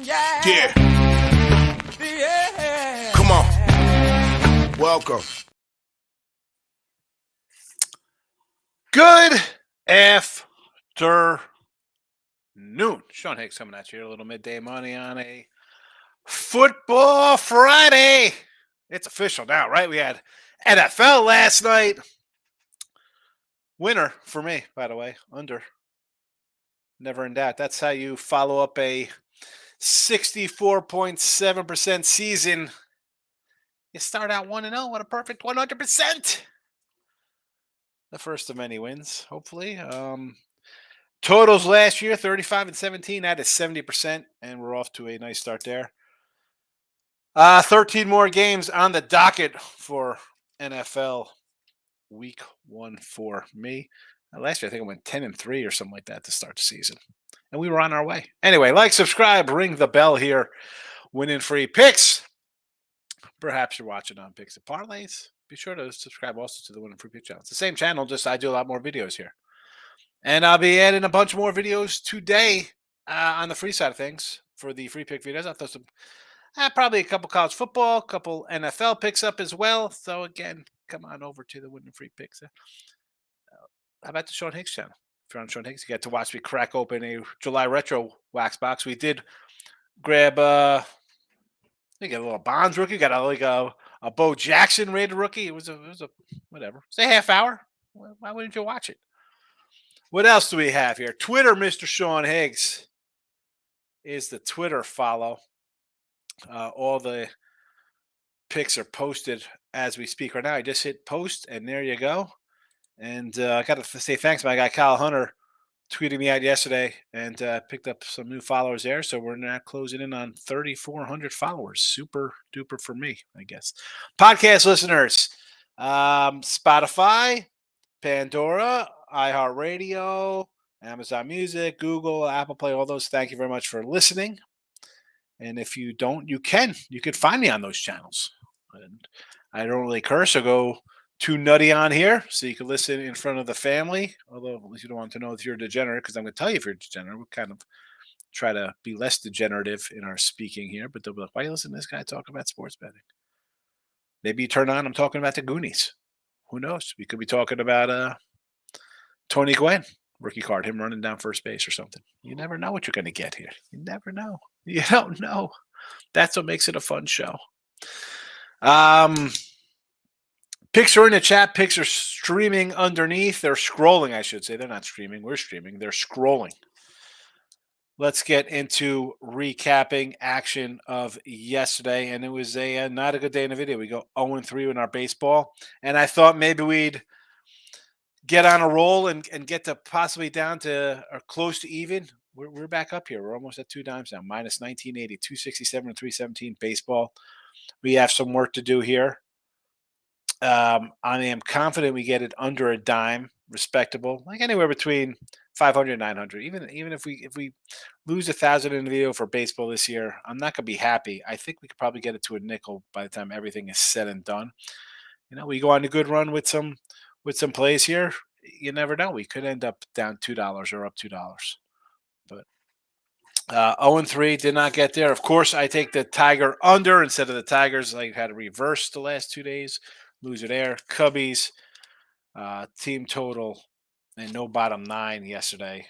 Yeah. Come on. Welcome. Good afternoon. Sean Higgs coming at you. A little midday money on a football Friday. It's official now, right? We had NFL last night. Winner for me, by the way. Under. Never in doubt. That's how you follow up a 64.7% season. You start out 1-0. What a perfect 100%. The first of many wins, hopefully. Totals last year, 35-17. That is 70%, and we're off to a nice start there. 13 more games on the docket for NFL Week 1 for me. Last year, I think I went 10-3 or something like that to start the season, and we were on our way. Anyway, like, subscribe, ring the bell here. Winning free picks. Perhaps you're watching on Picks and Parlays. Be sure to subscribe also to the Winning Free Pick channel. It's the same channel, just I do a lot more videos here. And I'll be adding a bunch more videos today on the free side of things for the free pick videos. I'll throw some, probably a couple college football, a couple NFL picks up as well. So again, come on over to the Winning Free Picks. How about the Sean Higgs channel? If you're on Sean Higgs, you get to watch me crack open a July Retro wax box. We did grab, you got a little Bonds rookie, got a Bo Jackson rated rookie. It was a whatever. It's a half hour. Why wouldn't you watch it? What else do we have here? Twitter, Mr. Sean Higgs is the Twitter follow. All the picks are posted as we speak right now. I just hit post, and there you go. And I got to say thanks to my guy, Kyle Hunter, tweeting me out yesterday and picked up some new followers there. So we're now closing in on 3,400 followers. Super duper for me, I guess. Podcast listeners, Spotify, Pandora, iHeartRadio, Amazon Music, Google, Apple Play, all those. Thank you very much for listening. And if you don't, you can find me on those channels. And I don't really curse or go too nutty on here, so you can listen in front of the family. Although at least you don't want to know if you're a degenerate, because I'm going to tell you if you're a degenerate. We kind of try to be less degenerative in our speaking here, but they'll be like, why you listen to this guy talk about sports betting? Maybe you turn on, I'm talking about the Goonies. Who knows? We could be talking about Tony Gwynn, rookie card, him running down first base or something. You never know what you're going to get here. You never know. You don't know. That's what makes it a fun show. Picks are in the chat. Picks are streaming underneath. They're scrolling, I should say. They're not streaming. We're streaming. They're scrolling. Let's get into recapping action of yesterday. And it was not a good day in the video. We go 0-3 in our baseball. And I thought maybe we'd get on a roll and get to possibly down to or close to even. We're back up here. We're almost at 2 dimes now. Minus 1980, 267 and 317 baseball. We have some work to do here. I am confident we get it under a dime, respectable, like anywhere between 500 and 900. Even if we lose 1,000 in the video for baseball this year, I'm not gonna be happy. I think we could probably get it to a nickel by the time everything is said and done. You know, we go on a good run with some plays here. You never know. We could end up down $2 or up $2. But 0-3 did not get there. Of course, I take the Tiger under instead of the Tigers. I had to reverse the last 2 days. Loser there. Cubbies, team total, and no bottom 9 yesterday.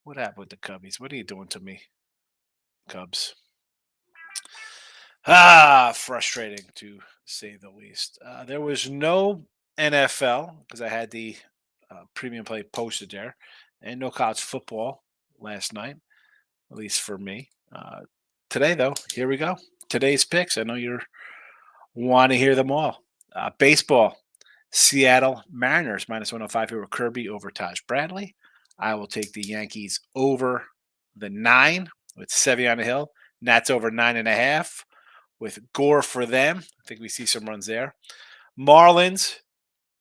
What happened with the Cubbies? What are you doing to me, Cubs? Frustrating to say the least. There was no NFL because I had the premium play posted there, and no college football last night, at least for me. Today, though, here we go. Today's picks. I know you're want to hear them all. Baseball, Seattle Mariners, minus 105 here with Kirby over Taj Bradley. I will take the Yankees over the 9 with Sevy on the hill. Nats over 9.5 with Gore for them. I think we see some runs there. Marlins,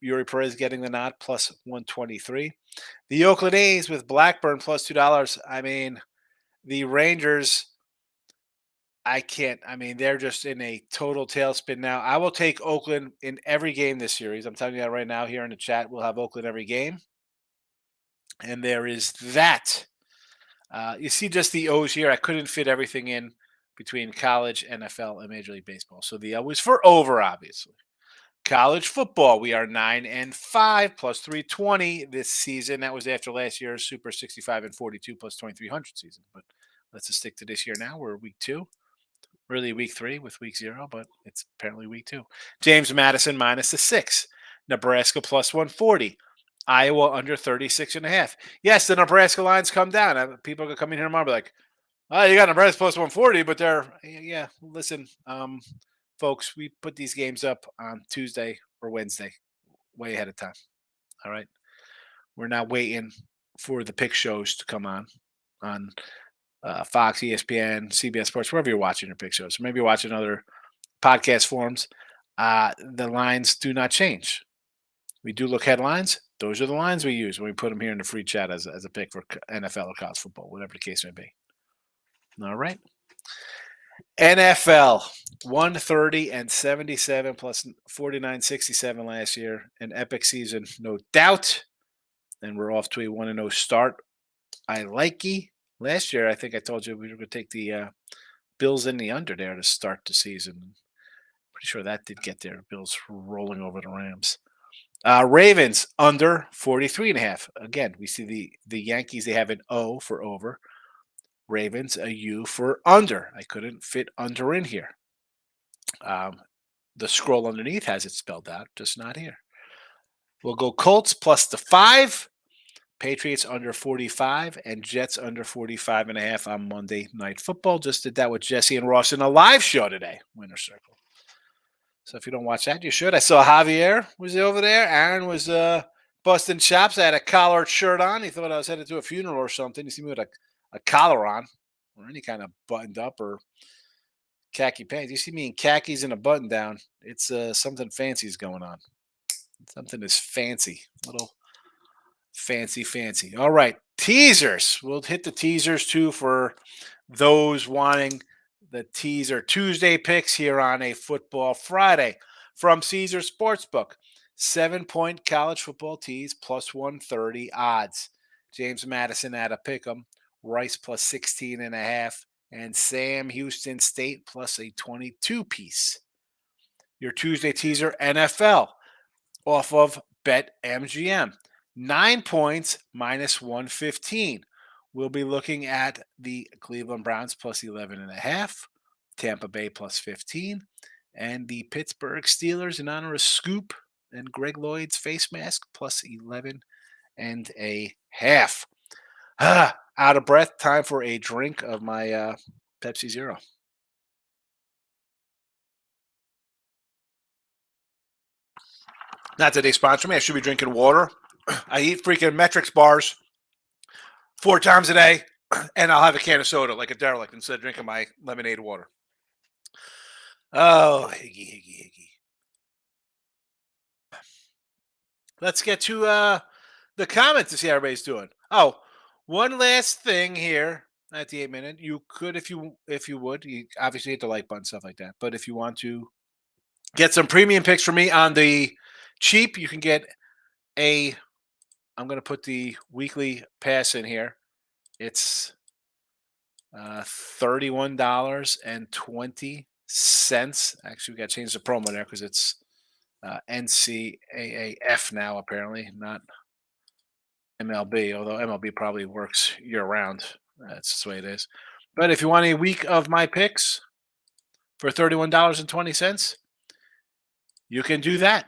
Yuri Perez getting the nod, plus 123. The Oakland A's with Blackburn, plus $2. I mean, the Rangers, they're just in a total tailspin now. I will take Oakland in every game this series. I'm telling you that right now here in the chat. We'll have Oakland every game. And there is that. You see just the O's here. I couldn't fit everything in between college, NFL, and Major League Baseball. So the O is for over, obviously. College football, we are 9-5 plus 320 this season. That was after last year's Super 65 and 42 plus 2300 season. But let's just stick to this year now. We're week 2, really week 3 with week 0, but it's apparently week 2. James Madison minus the 6. Nebraska plus 140. Iowa under 36.5. Yes, the Nebraska lines come down. People are come in here tomorrow and be like, oh, you got Nebraska plus 140, but yeah, listen, folks, we put these games up on Tuesday or Wednesday, way ahead of time. All right. We're not waiting for the pick shows to come on Fox, ESPN, CBS Sports, wherever you're watching your pick shows. Maybe you're watching other podcast forums. The lines do not change. We do look headlines. Those are the lines we use when we put them here in the free chat as a pick for NFL or college football, whatever the case may be. All right. NFL 130-77 plus 49-67 last year. An epic season, no doubt. And we're off to a 1-0 start. I likey. Last year, I think I told you we were going to take the Bills in the under there to start the season. Pretty sure that did get there. Bills rolling over the Rams. Ravens under 43.5. Again, we see the Yankees, they have an O for over. Ravens, a U for under. I couldn't fit under in here. The scroll underneath has it spelled out, just not here. We'll go Colts plus the 5. Patriots under 45 and Jets under 45.5 on Monday Night Football. Just did that with Jesse and Ross in a live show today, Winner Circle. So if you don't watch that, you should. I saw Javier was over there. Aaron was busting chops. I had a collared shirt on. He thought I was headed to a funeral or something. You see me with a collar on or any kind of buttoned up or khaki pants. You see me in khakis and a button down. It's something fancy is going on. Something is fancy. Little fancy. All right. Teasers. We'll hit the teasers too for those wanting the teaser Tuesday picks here on a Football Friday from Caesar Sportsbook. 7-point college football tease plus 130 odds. James Madison at a pick'em. Rice plus 16.5. And Sam Houston State plus a 22 piece. Your Tuesday teaser NFL off of BetMGM. 9 points minus 115. We'll be looking at the Cleveland Browns plus 11.5, Tampa Bay plus 15, and the Pittsburgh Steelers in honor of Scoop and Greg Lloyd's face mask plus 11.5. Out of breath. Time for a drink of my Pepsi Zero. Not that they sponsor me. I should be drinking water. I eat freaking Metrics bars 4 times a day, and I'll have a can of soda like a derelict instead of drinking my lemonade water. Oh, higgy. Let's get to the comments to see how everybody's doing. Oh, one last thing here at the 8-minute. You could, if you would, you obviously hit the like button, stuff like that. But if you want to get some premium picks for me on the cheap, you can get I'm going to put the weekly pass in here. It's $31.20. Actually, we got to change the promo there because it's NCAAF now, apparently, not MLB, although MLB probably works year-round. That's the way it is. But if you want a week of my picks for $31.20, you can do that.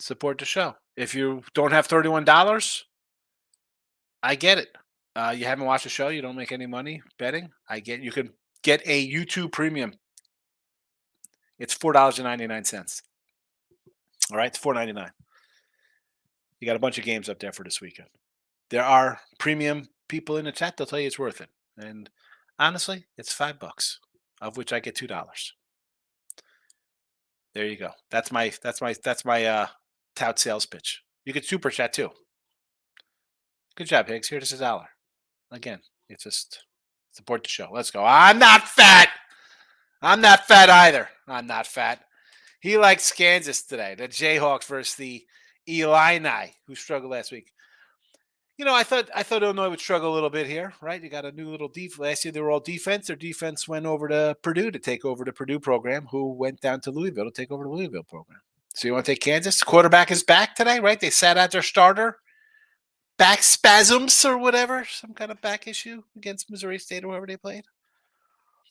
Support the show. If you don't have $31, I get it. You haven't watched the show. You don't make any money betting. You can get a YouTube premium. It's $4.99. All right, it's $4.99. You got a bunch of games up there for this weekend. There are premium people in the chat. They'll tell you it's worth it. And honestly, it's $5, of which I get $2. There you go. That's my tout sales pitch. You could super chat too. Good job, Higgs. Here's $1. Again, it's just support the show. Let's go. I'm not fat. I'm not fat either. I'm not fat. He likes Kansas today. The Jayhawks versus the Illini, who struggled last week. I thought Illinois would struggle a little bit here, right? You got a new little defense. Last year they were all defense. Their defense went over to Purdue to take over the Purdue program, who went down to Louisville to take over the Louisville program. So you want to take Kansas? Quarterback is back today, right? They sat out their starter, back spasms or whatever, some kind of back issue against Missouri State or whoever they played.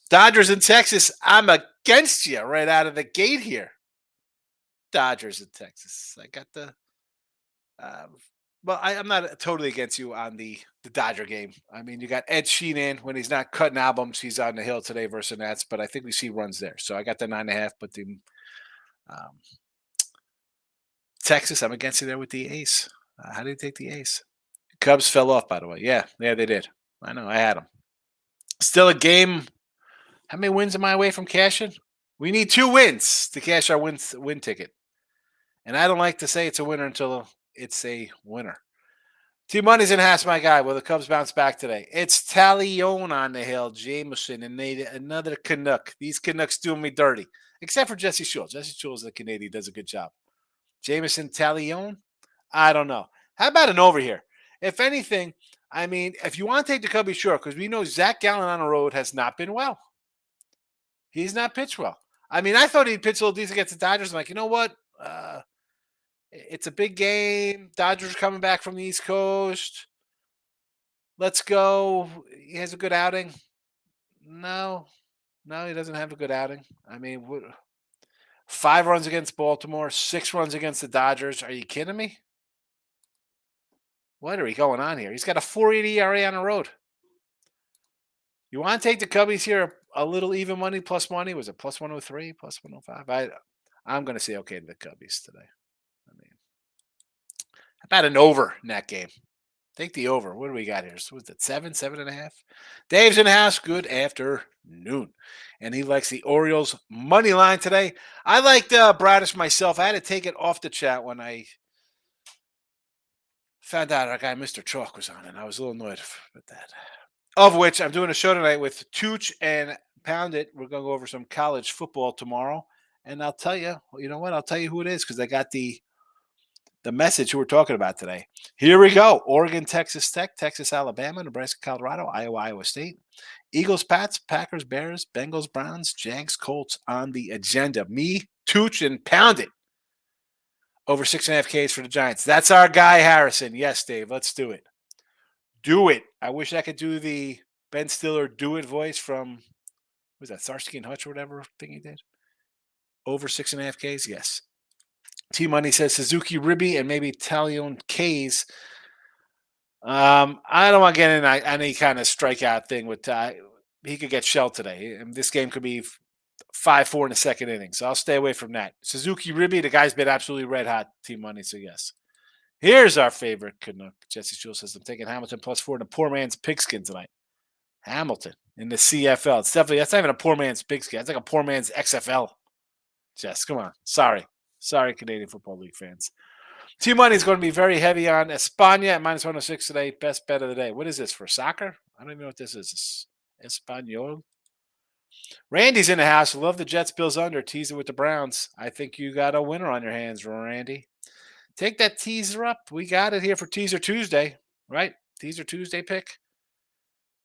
Dodgers in Texas. I'm against you right out of the gate here. Dodgers in Texas. I got the. Um, I'm not totally against you on the Dodger game. I mean, you got Ed Sheehan when he's not cutting albums. He's on the hill today versus the Nats, but I think we see runs there. So I got the 9.5, but the um, Texas, I'm against you there with the ace. How did you take the ace? Cubs fell off, by the way. Yeah, they did. I know. I had them. Still a game. How many wins am I away from cashing? We need 2 wins to cash our win ticket. And I don't like to say it's a winner until it's a winner. T-Money's in house, my guy. Will the Cubs bounce back today? It's Talion on the hill, Jameson, and another Canuck. These Canucks doing me dirty, except for Jesse Schultz. Jesse Schultz, the Canadian, does a good job. Jameson, Talion? I don't know. How about an over here? If anything, I mean, if you want to take the Cubbies, sure, because we know Zach Gallen on the road has not been well. He's not pitched well. I mean, I thought he'd pitch a little decent against the Dodgers. I'm like, you know what? It's a big game. Dodgers are coming back from the East Coast. Let's go. He has a good outing. No, he doesn't have a good outing. I mean, 5 runs against Baltimore, 6 runs against the Dodgers. Are you kidding me? What are we going on here? He's got a 4.80 ERA on the road. You want to take the Cubbies here a little even money, plus money? Was it plus 103, plus 105? I'm going to say okay to the Cubbies today. I mean, about an over in that game. Take the over. What do we got here? So was it 7.5? Dave's in the house. Good afternoon. And he likes the Orioles money line today. I liked Bradish myself. I had to take it off the chat when I found out our guy Mr. Chalk was on, and I was a little annoyed with that. Of which I'm doing a show tonight with Tooch and Pound It. We're going to go over some college football tomorrow. And I'll tell you, you know what? I'll tell you who it is because I got the message who we're talking about today. Here we go. Oregon, Texas Tech, Texas, Alabama, Nebraska, Colorado, Iowa, Iowa State. Eagles, Pats, Packers, Bears, Bengals, Browns, Jags, Colts on the agenda. Me, Tooch, and Pound It. Over 6.5 Ks for the Giants. That's our guy, Harrison. Yes, Dave, let's do it. Do it. I wish I could do the Ben Stiller do it voice from, was that Starsky and Hutch or whatever thing he did? Over 6.5 Ks? Yes. T-Money says Suzuki Ribby and maybe Talion K's. I don't want to get in any kind of strikeout thing with he could get shelled today. And this game could be 5-4 in the second inning. So I'll stay away from that. Suzuki Ribby, the guy's been absolutely red hot. T-Money, so yes. Here's our favorite Canuck. Jesse Schultz says, I'm taking Hamilton +4 in a poor man's pigskin tonight. Hamilton in the CFL. It's definitely, that's not even a poor man's pigskin. That's like a poor man's XFL. Jess, come on. Sorry, Canadian Football League fans. T-Money is going to be very heavy on España at -106 today. Best bet of the day. What is this for soccer? I don't even know what this is. Espanol. Randy's in the house. Love the Jets Bills under. Teaser with the Browns. I think you got a winner on your hands, Randy. Take that teaser up. We got it here for Teaser Tuesday, right? Teaser Tuesday pick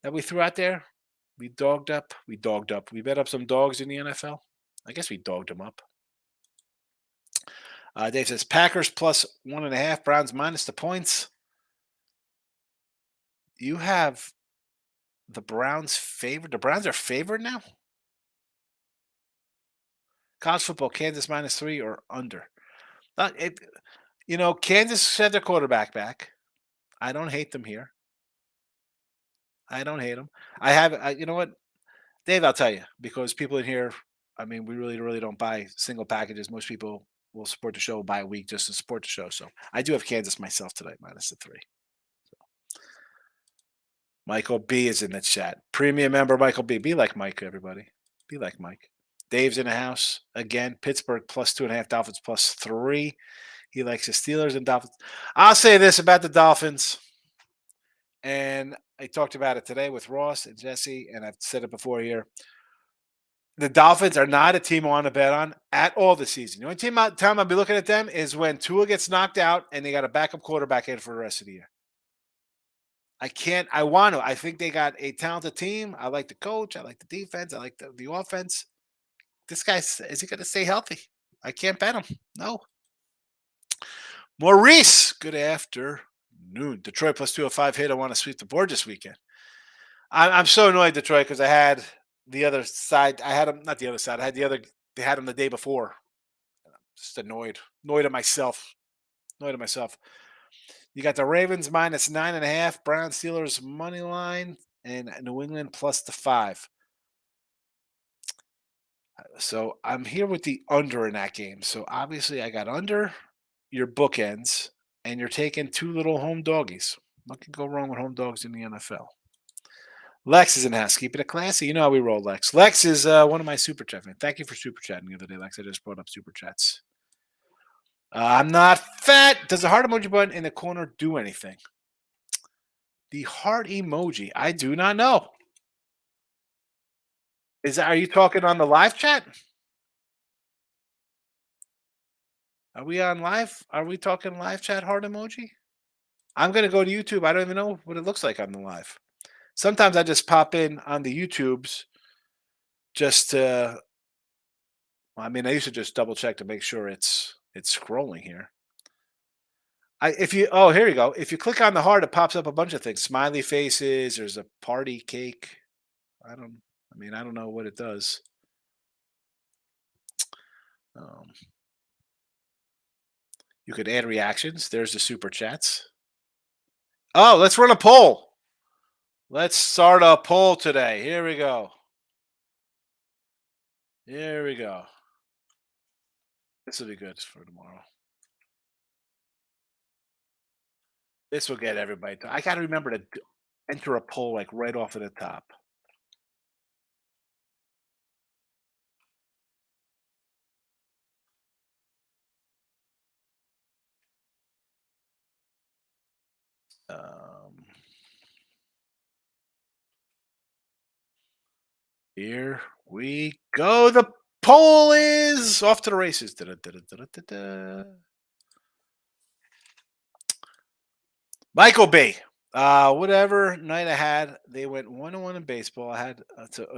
that we threw out there. We dogged up. We bet up some dogs in the NFL. I guess we dogged them up. Dave says Packers +1.5, Browns minus the points. You have the Browns favored. The Browns are favored now. College football, Kansas -3 or under. Kansas had their quarterback back. I don't hate them here. I don't hate them. I have, you know what, Dave, I'll tell you, because people in here, I mean, we really, really don't buy single packages. Most people will support the show by a week just to support the show. So I do have Kansas myself today, -3. So. Michael B is in the chat. Premium member Michael B. Be like Mike, everybody. Be like Mike. Dave's in the house again. Pittsburgh +2.5, Dolphins +3. He likes the Steelers and Dolphins. I'll say this about the Dolphins, and I talked about it today with Ross and Jesse, and I've said it before here. The Dolphins are not a team I want to bet on at all this season. The only time I'll be looking at them is when Tua gets knocked out and they got a backup quarterback in for the rest of the year. I can't. I want to. I think they got a talented team. I like the coach. I like the defense. I like the offense. This guy's is he going to stay healthy? I can't bet him. No. Maurice, good afternoon. Detroit plus 205 hit. I want to sweep the board this weekend. I'm so annoyed, Detroit, because I had the other side. I had them, not the other side. I had the other. They had them the day before. Just annoyed. Annoyed at myself. Annoyed at myself. You got the Ravens minus 9.5, Brown Steelers money line, and New England plus the 5. So I'm here with the under in that game. So obviously I got under your bookends, and you're taking two little home doggies. What can go wrong with home dogs in the NFL? Lex is in house, keeping it classy. You know how we roll, Lex. Lex is one of my super chat fans. Thank you for super chatting the other day, Lex. I just brought up super chats. I'm not fat. Does the heart emoji button in the corner do anything? The heart emoji. I do not know. Are you talking on the live chat? Are we on live? Are we talking live chat heart emoji? I'm gonna go to YouTube. I don't even know what it looks like on the live. Sometimes I just pop in on the YouTubes just to. I mean, I used to just double check to make sure it's scrolling here. Here you go. If you click on the heart, it pops up a bunch of things. Smiley faces. There's a party cake. I don't know what it does. You could add reactions. There's the super chats. Oh, let's run a poll. Let's start a poll today. Here we go. Here we go. This will be good for tomorrow. This will get everybody. I got to remember to enter a poll like right off at the top. Here we go. The poll is off to the races. Michael B. Whatever night I had, they went 1-1 in baseball. I had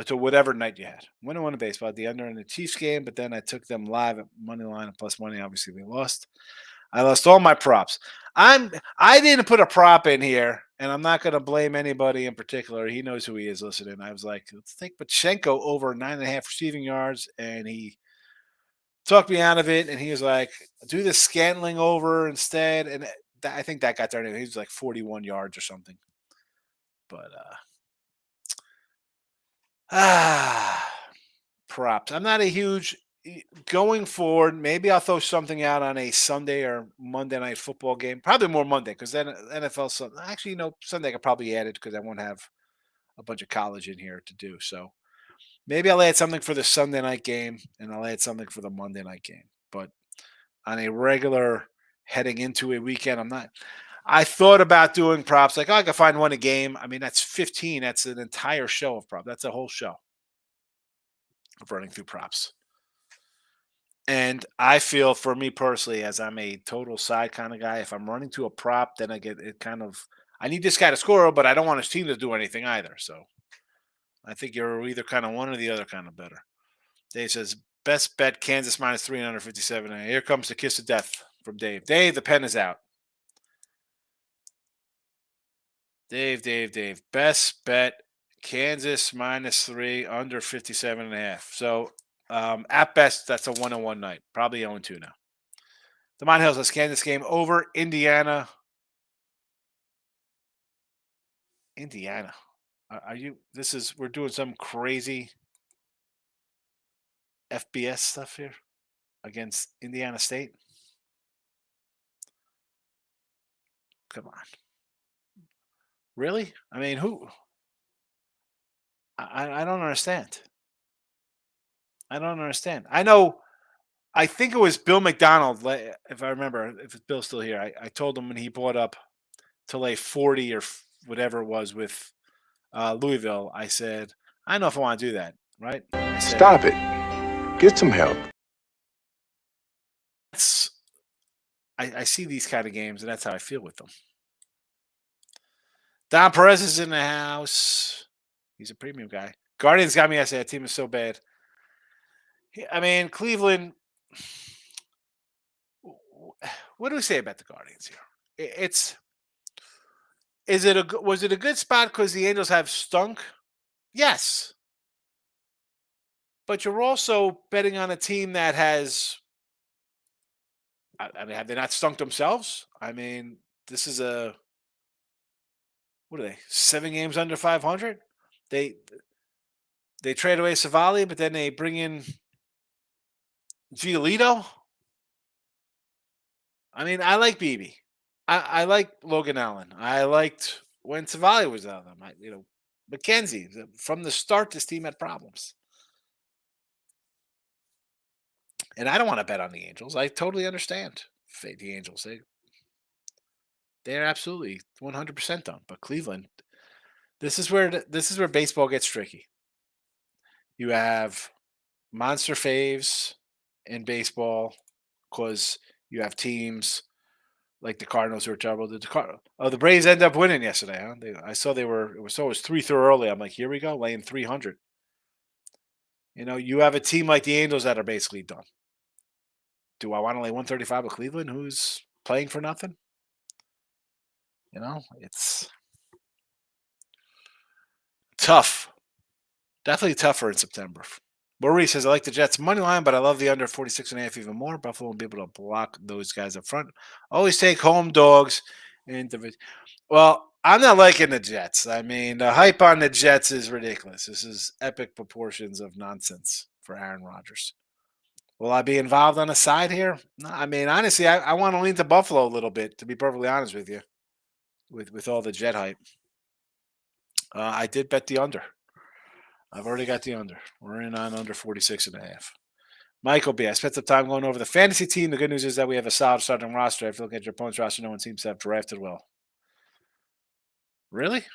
to whatever night you had. 1-1 in baseball at the under in the Chiefs game, but then I took them live at money line and plus money. Obviously, we lost. I lost all my props. I didn't put a prop in here, and I'm not going to blame anybody in particular. He knows who he is listening. I was like, let's take Pachenko over 9.5 receiving yards, and he talked me out of it. And he was like, do the Scantling over instead. And I think that got there. He was like 41 yards or something. But props. I'm not a huge going forward. Maybe I'll throw something out on a Sunday or Monday night football game. Probably more Monday because then NFL. Actually, Sunday I could probably add it because I won't have a bunch of college in here to do. So maybe I'll add something for the Sunday night game and I'll add something for the Monday night game. But on a regular heading into a weekend, I'm not. I thought about doing props like, I can find one a game. I mean, that's 15. That's an entire show of props. That's a whole show of running through props. And I feel for me personally, as I'm a total side kind of guy, if I'm running to a prop, then I get it kind of, I need this guy to score, but I don't want his team to do anything either. So I think you're either kind of one or the other kind of better. Dave says, best bet Kansas minus 357. And here comes the kiss of death from Dave. Dave, the pen is out. Dave. Best bet Kansas minus 3 under 57.5. So at best, that's a 1-1 night. Probably 0-2 now. Demond Hills, let's Kansas game over Indiana. Indiana. We're doing some crazy FBS stuff here against Indiana State. Come on. Really? I mean, who? I don't understand. I don't understand. I think it was Bill McDonald, if I remember, if Bill's still here. I told him when he bought up to lay 40 or whatever it was with Louisville, I said, I don't know if I want to do that, right? Stop it. Get some help. I see these kind of games, and that's how I feel with them. Don Perez is in the house. He's a premium guy. Guardians got me. I say that team is so bad. I mean, Cleveland. What do we say about the Guardians here? It's was it a good spot because the Angels have stunk? Yes, but you're also betting on a team that has. I mean, have they not stunk themselves? I mean, this is a what are they? 7 games under 500. They they trade away Savali, but then they bring in Giolito. I mean, I like BB. I like Logan Allen. I liked when Savali was out of them. McKenzie from the start. This team had problems, and I don't want to bet on the Angels. I totally understand the Angels. They're absolutely 100% done. But Cleveland, this is where baseball gets tricky. You have monster faves in baseball because you have teams like the Cardinals who are terrible. The Braves end up winning yesterday. Huh? I saw they were. It was 3 through early. I'm like, here we go, laying 300. You have a team like the Angels that are basically done. Do I want to lay 135 with Cleveland, who's playing for nothing? It's tough. Definitely tougher in September. Maurice says, I like the Jets money line, but I love the under 46.5 even more. Buffalo will be able to block those guys up front. Always take home dogs. Well, I'm not liking the Jets. I mean, the hype on the Jets is ridiculous. This is epic proportions of nonsense for Aaron Rodgers. Will I be involved on a side here? No, I mean, honestly, I want to lean to Buffalo a little bit, to be perfectly honest with you, with all the Jet hype. I did bet the under. I've already got the under. We're in on under 46.5. Michael B. I spent some time going over the fantasy team. The good news is that we have a solid starting roster. If you look at your opponent's roster, no one seems to have drafted well. Really?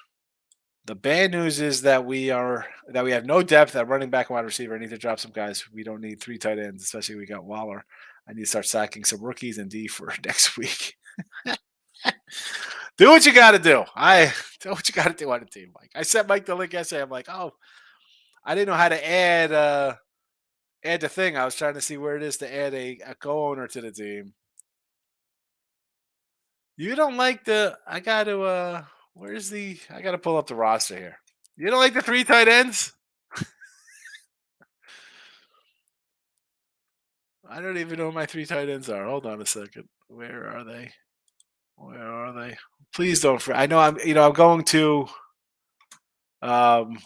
The bad news is that we have no depth at running back and wide receiver. I need to drop some guys. We don't need 3 tight ends, especially if we got Waller. I need to start sacking some rookies and D for next week. Do what you got to do. Do what you got to do on the team, Mike. I sent Mike the link yesterday. I'm like, oh, I didn't know how to add the thing. I was trying to see where it is to add a co-owner to the team. You don't like I got to I got to pull up the roster here. You don't like the 3 tight ends? I don't even know who my 3 tight ends are. Hold on a second. Where are they? Where are they? Please don't. I know I'm going to the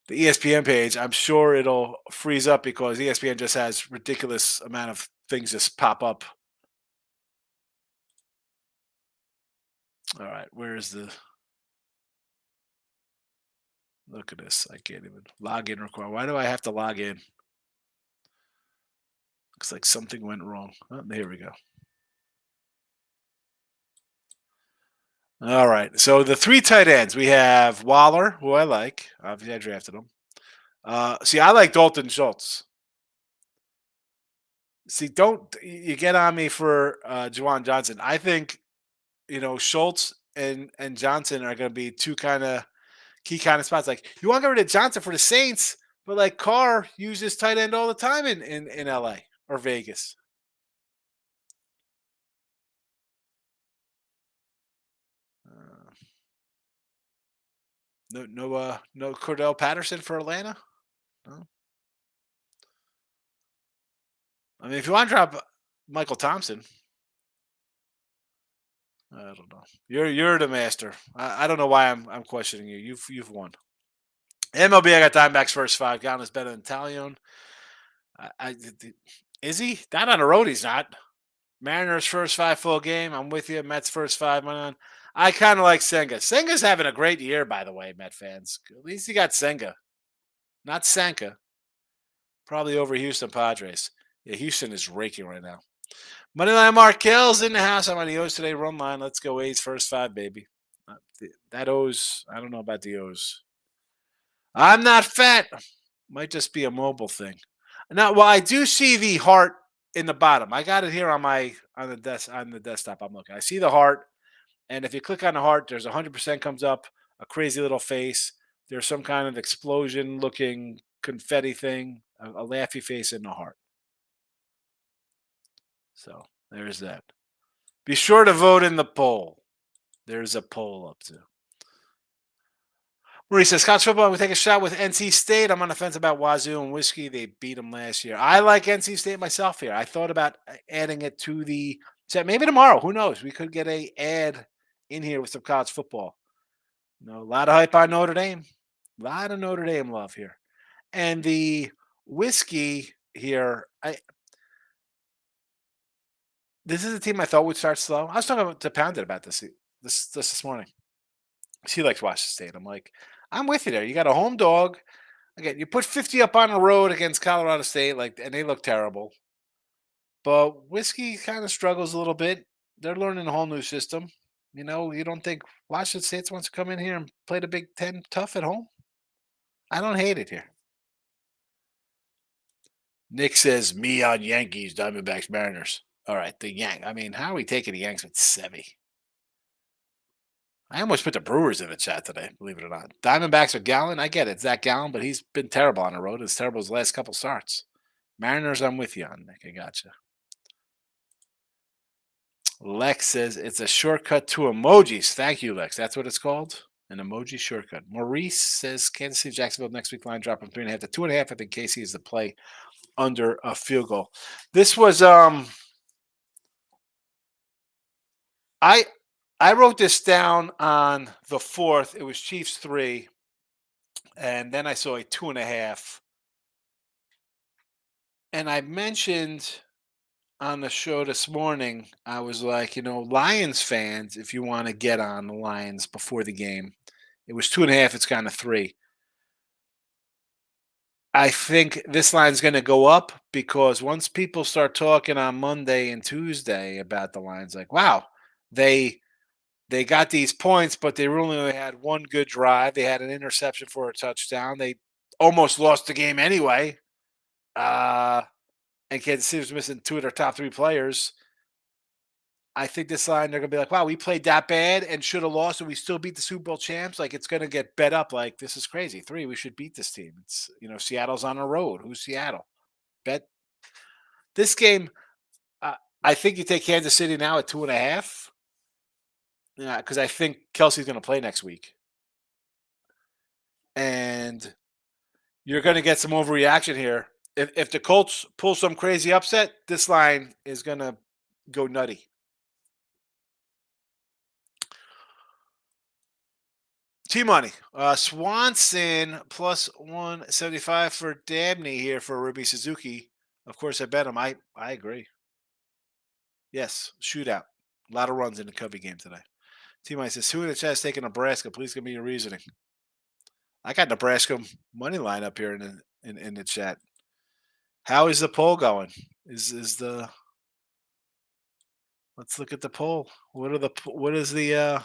ESPN page. I'm sure it'll freeze up because ESPN just has ridiculous amount of things just pop up. All right, where is the? Look at this. I can't even log in require. Why do I have to log in? Looks like something went wrong. Oh, here we go. All right. So the 3 tight ends, we have Waller, who I like. Obviously, I drafted him. See, I like Dalton Schultz. See, don't you get on me for Juwan Johnson. I think, Schultz and Johnson are going to be 2 kind of key kind of spots. Like, you want to get rid of Johnson for the Saints, but like Carr uses tight end all the time in LA or Vegas. No Cordell Patterson for Atlanta. No. I mean, if you want to drop Michael Thompson, I don't know. You're the master. I don't know why I'm questioning you. You've won. MLB, I got Diamondbacks first 5. Gallon is better than Talion. Is he? Not on the road. He's not. Mariners first 5 full game. I'm with you. Mets first 5 money on. I kind of like Senga. Senga's having a great year, by the way, Met fans. At least he got Senga, not Senka. Probably over Houston Padres. Yeah, Houston is raking right now. Moneyline Markel's in the house. I'm on the O's today. Run line. Let's go A's first 5, baby. That O's. I don't know about the O's. I'm not fat. Might just be a mobile thing. Now, well, I do see the heart in the bottom. I got it here on the desktop. I'm looking. I see the heart. And if you click on the heart, there's 100% comes up, a crazy little face. There's some kind of explosion looking confetti thing, a laughy face in the heart. So there's that. Be sure to vote in the poll. There's a poll up too. Marie says, college football, we take a shot with NC State. I'm on the fence about Wazoo and Whiskey. They beat them last year. I like NC State myself here. I thought about adding it to the set. Maybe tomorrow. Who knows? We could get a ad in here with some college football. A lot of hype on Notre Dame. A lot of Notre Dame love here. And the Whiskey here, this is a team I thought would start slow. I was talking to Pounded about this morning. She likes Washington State. I'm like, I'm with you there. You got a home dog. Again, you put 50 up on the road against Colorado State, and they look terrible. But Whiskey kind of struggles a little bit. They're learning a whole new system. You don't think Washington State wants to come in here and play the Big Ten tough at home? I don't hate it here. Nick says, me on Yankees, Diamondbacks, Mariners. All right, the Yank. I mean, how are we taking the Yanks with Sevy? I almost put the Brewers in the chat today, believe it or not. Diamondbacks with Gallen. I get it. Zach Gallen, but he's been terrible on the road. As terrible as the last couple starts. Mariners, I'm with you on, Nick. I gotcha. Lex says it's a shortcut to emojis. Thank you, Lex. That's what it's called. An emoji shortcut. Maurice says Kansas City, Jacksonville next week line drop from 3.5 to 2.5. I think KC is the play under a field goal. This was I wrote this down on the 4th. It was Chiefs 3, and then I saw a 2.5. And I mentioned on the show this morning, I was like, Lions fans, if you want to get on the Lions before the game, it was 2.5. It's gone to 3. I think this line's going to go up because once people start talking on Monday and Tuesday about the Lions, like, wow, they got these points, but they really only had one good drive. They had an interception for a touchdown. They almost lost the game anyway. And Kansas City was missing 2 of their top 3 players. I think this line, they're going to be like, wow, we played that bad and should have lost, and we still beat the Super Bowl champs. Like, it's going to get bet up like, this is crazy. 3, we should beat this team. It's, Seattle's on the road. Who's Seattle? Bet this game, I think you take Kansas City now at 2.5. Yeah, because I think Kelsey's going to play next week. And you're going to get some overreaction here. If the Colts pull some crazy upset, this line is going to go nutty. T-Money. Swanson plus 175 for Dabney here for Ruby Suzuki. Of course, I bet him. I agree. Yes, shootout. A lot of runs in the Covey game today. T-Money says, who in the chat is taking Nebraska? Please give me your reasoning. I got Nebraska money line up here in the chat. How is the poll going? Is the Let's look at the poll. What is the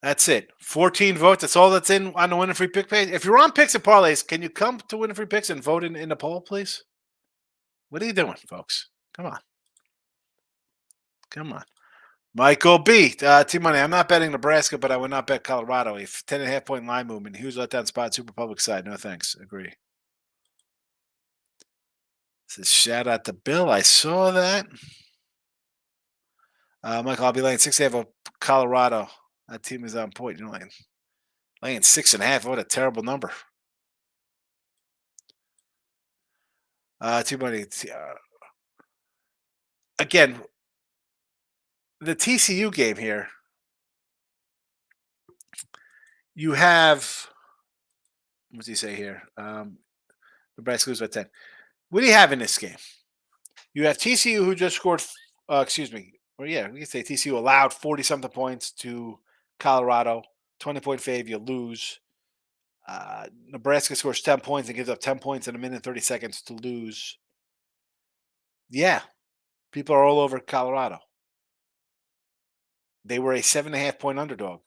That's it. 14 votes. That's all that's in on the Winning Free Pick page. If you're on Picks and Parlays, can you come to Winning Free Picks and vote in the poll, please? What are you doing, folks? Come on. Come on. Michael B. T-Money, I'm not betting Nebraska, but I would not bet Colorado. A 10.5 point line movement. Huge letdown spot, Super Public side. No thanks. Agree. Says shout out to Bill. I saw that. Michael, I'll be laying 6.5 of Colorado. That team is on point. You're laying 6.5. What a terrible number. T-Money. Again, the TCU game here, you have, what's he say here? Nebraska lose by 10. What do you have in this game? You have TCU who just scored, we can say TCU allowed 40-something points to Colorado, 20-point fave, you lose. Nebraska scores 10 points and gives up 10 points in a minute and 30 seconds to lose. Yeah, people are all over Colorado. They were a 7.5 point underdog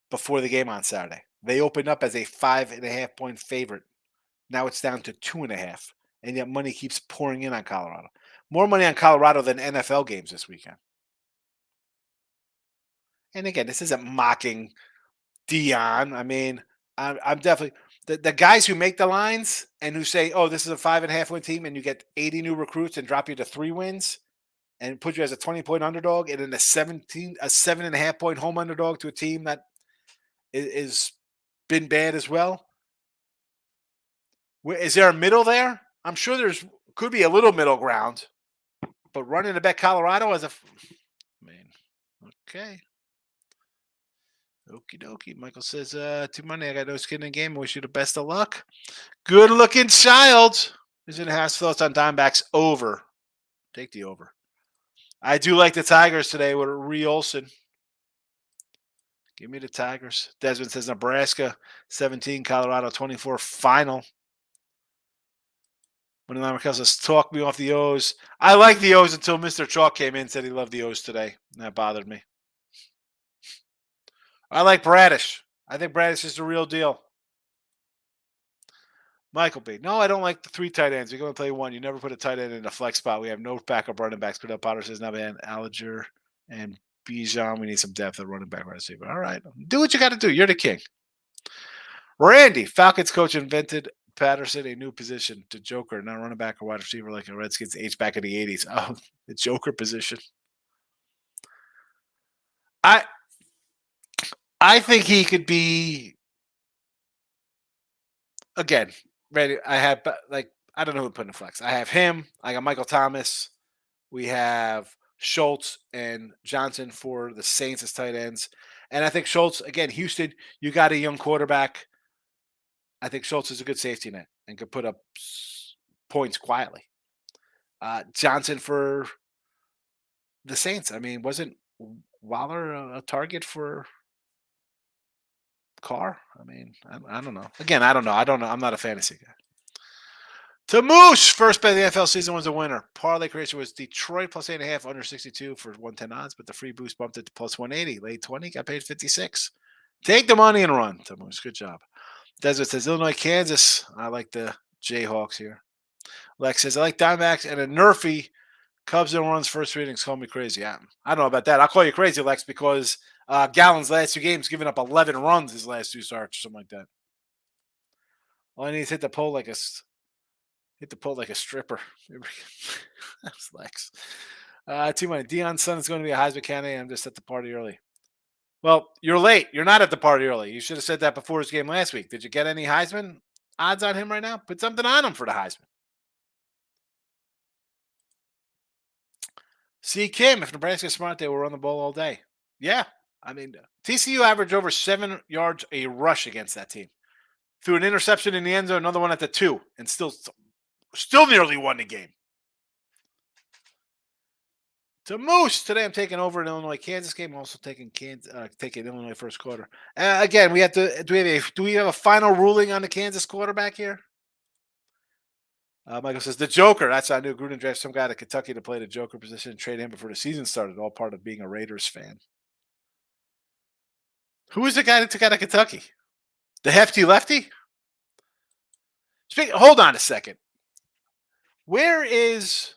before the game on Saturday. They opened up as a 5.5 point favorite. Now it's down to 2.5, and yet money keeps pouring in on Colorado. More money on Colorado than NFL games this weekend. And again, this isn't mocking Dion. I mean, I'm definitely the guys who make the lines and who say, "Oh, this is a 5.5 win team," and you get 80 new recruits and drop you to 3 wins and put you as a 20-point underdog, and then a 7.5 point home underdog to a team that is been bad as well. Is there a middle there? I'm sure could be a little middle ground, but running to bet Colorado as man, okay. Okie dokie. Michael says, to Monday, I got no skin in the game. I wish you the best of luck. Good looking child. Is in has thoughts on Dimebacks over. Take the over. I do like the Tigers today with Ree Olson. Give me the Tigers. Desmond says Nebraska 17, Colorado 24 final. When Michael says, talk me off the O's. I like the O's until Mr. Chalk came in and said he loved the O's today. And that bothered me. I like Bradish. I think Bradish is the real deal. Michael B. No, I don't like the 3 tight ends. You're going to play 1. You never put a tight end in a flex spot. We have no backup running backs. Put up Potter says Navan, Allinger, and Bijan. We need some depth at running back, right receiver. All right. Do what you got to do. You're the king. Randy, Falcons coach invented Patterson a new position to Joker, not running back or wide receiver like a Redskins H back in the 80s. Oh, the Joker position. I think he could be, again, ready. I have, I don't know who to put in flex. I have him. I got Michael Thomas. We have Schultz and Johnson for the Saints as tight ends. And I think Schultz, again, Houston, you got a young quarterback. I think Schultz is a good safety net and could put up points quietly. Johnson for the Saints. I mean, wasn't Waller a target for Carr? I mean, I don't know. Again, I don't know. I'm not a fantasy guy. Tamoosh, first bet of the NFL season was a winner. Parlay creation was Detroit plus 8.5 under 62 for 110 odds, but the free boost bumped it to plus 180. Late 20, got paid 56. Take the money and run, Tamoosh. Good job. Desmond says Illinois, Kansas. I like the Jayhawks here. Lex says I like Diamondbacks and a Nerfy. Cubs and runs first 3 innings. Call me crazy. I don't know about that. I'll call you crazy, Lex, because Gallen's last 2 games giving up 11 runs his last 2 starts or something like that. All I need is hit the pole like a stripper. That's Lex. Too many. Deion's son is going to be a Heisman candidate. I'm just at the party early. Well, you're late. You're not at the party early. You should have said that before his game last week. Did you get any Heisman odds on him right now? Put something on him for the Heisman. See, Kim, if Nebraska's smart, they will run the ball all day. Yeah. I mean, TCU averaged over 7 yards a rush against that team. Threw an interception in the end zone, another one at the 2, and still nearly won the game. To Moose, today I'm taking over an Illinois-Kansas game. I'm also taking Illinois first quarter. Again, we have to. Do we have a final ruling on the Kansas quarterback here? Michael says the Joker. That's I knew Gruden drafted some guy to Kentucky to play the Joker position and trade him before the season started. All part of being a Raiders fan. Who is the guy that took out of Kentucky? The hefty lefty? Hold on a second. Where is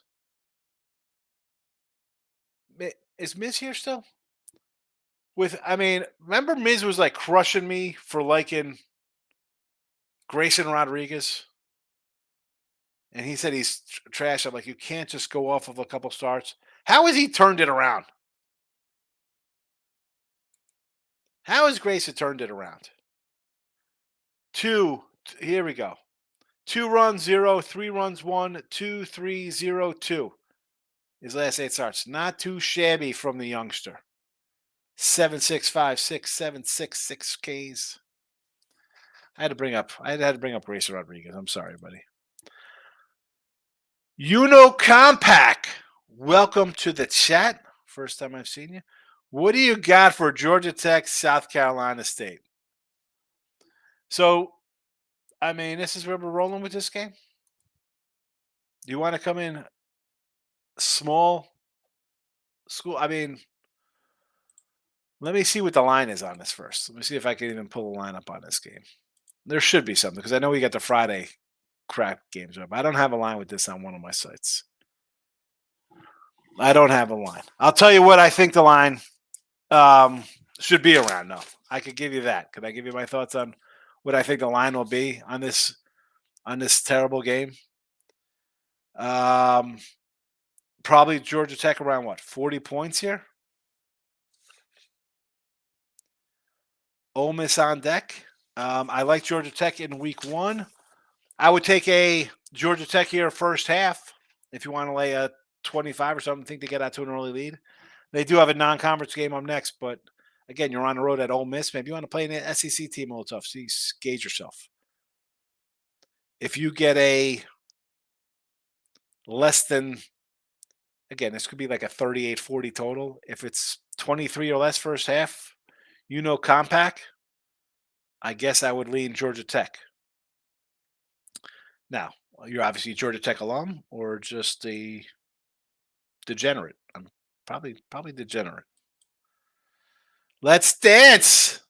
Miz here still? Remember Miz was like crushing me for liking Grayson Rodriguez? And he said he's trash. I'm like, you can't just go off of a couple starts. How has he turned it around? How has Grayson turned it around? 2, here we go. 2 runs, 0, 3 runs, 1, 2, 3, 0, 2. His last 8 starts. Not too shabby from the youngster. 7, 6, 5, 6, 7, 6, 6 Ks. I had to bring up Grayson Rodriguez. I'm sorry, buddy. Compact. Welcome to the chat. First time I've seen you. What do you got for Georgia Tech, South Carolina State? So, this is where we're rolling with this game. Do you want to come in small school? Let me see what the line is on this first. Let me see if I can even pull a line up on this game. There should be something because I know we got the Friday crap games up. I don't have a line with this on one of my sites. I don't have a line. I'll tell you what I think the line should be around. No, I could give you that. Could I give you my thoughts on what I think the line will be on this terrible game? Um, Probably Georgia Tech around what 40 points here. Ole Miss on deck. I like Georgia Tech in week 1. I would take a Georgia Tech here first half if you want to lay a 25 or something. Think they get out to an early lead. They do have a non-conference game up next, but again, you're on the road at Ole Miss. Maybe you want to play an SEC team a little tough. So you gauge yourself. If you get a less than, again, this could be like a 38-40 total. If it's 23 or less first half, compact, I guess I would lean Georgia Tech. Now, you're obviously a Georgia Tech alum or just a degenerate. I'm probably degenerate. Let's dance.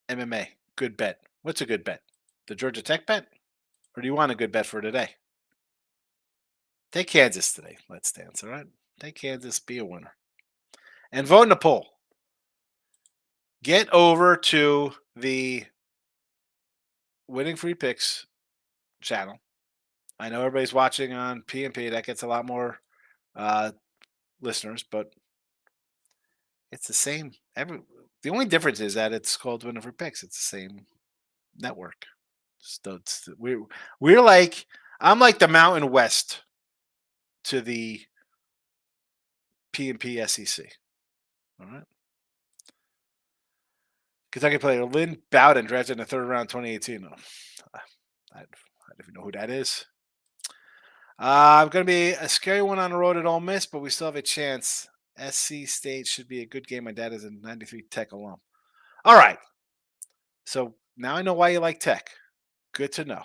MMA. Good bet. What's a good bet? The Georgia Tech bet? Or do you want a good bet for today? Take Kansas today. Let's dance, all right? Take Kansas, be a winner. And vote in the poll. Get over to the Winning Free Picks channel. I know everybody's watching on PMP. That gets a lot more listeners, but it's the same. The only difference is that it's called Winning Free Picks. It's the same network. We're like, I'm like the Mountain West to the PMP SEC. All right. Kentucky player Lynn Bowden drafted in the 3rd round 2018. Oh, I don't even know who that is. I'm going to be a scary one on the road at Ole Miss, but we still have a chance. SC State should be a good game. My dad is a 93 Tech alum. All right. So now I know why you like Tech. Good to know.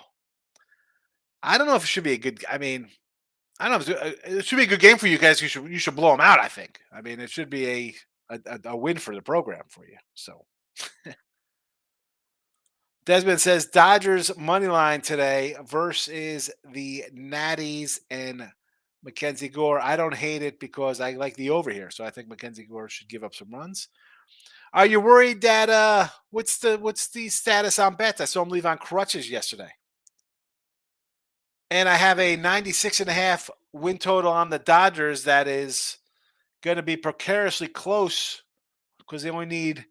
I don't know if it should be a good. I mean, I don't know. It should be a good game for you guys. You should blow them out. I think. I mean, it should be a win for the program for you. So. Desmond says Dodgers money line today versus the Natties and Mackenzie Gore. I don't hate it because I like the over here, so I think Mackenzie Gore should give up some runs. Are you worried that what's the status on bets? I saw him leave on crutches yesterday. And I have a 96.5 win total on the Dodgers that is going to be precariously close because they only need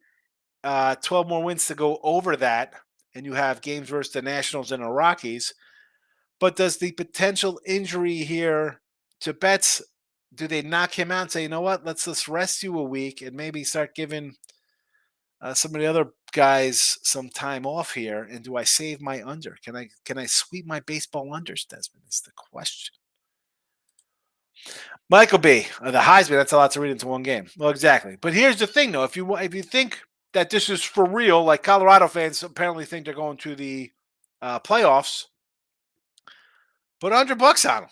12 more wins to go over that. And you have games versus the Nationals and the Rockies. But does the potential injury here to Betts, do they knock him out and say, you know what, let's just rest you a week and maybe start giving some of the other guys some time off here? And do I save my under? Can I sweep my baseball unders, Desmond, is the question. Michael B., the Heisman, that's a lot to read into one game. Well, exactly. But here's the thing, though. If you think that this is for real, like Colorado fans apparently think they're going to the playoffs, put $100 on him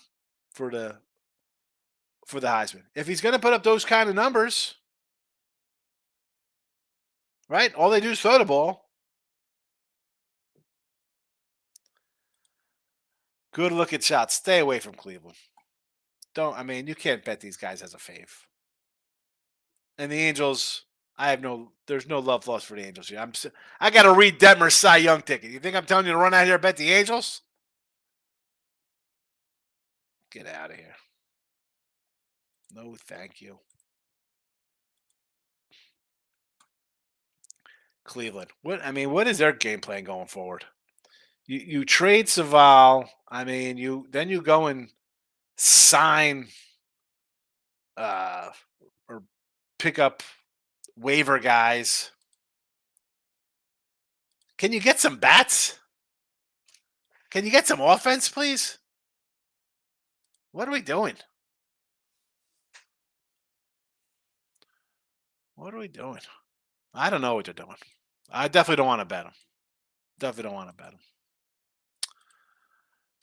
for the Heisman. If he's going to put up those kind of numbers, right? All they do is throw the ball. Good looking shots. Stay away from Cleveland. You can't bet these guys as a fave. And the Angels, there's no love lost for the Angels here. I got to read Detmer's Cy Young ticket. You think I'm telling you to run out here and bet the Angels? Get out of here. No, thank you. Cleveland. What is their game plan going forward? You trade Saval. You go and sign or pick up waiver guys. Can you get some bats? Can you get some offense, please? What are we doing? What are we doing? I don't know what they're doing. I definitely don't want to bet them. Definitely don't want to bet them.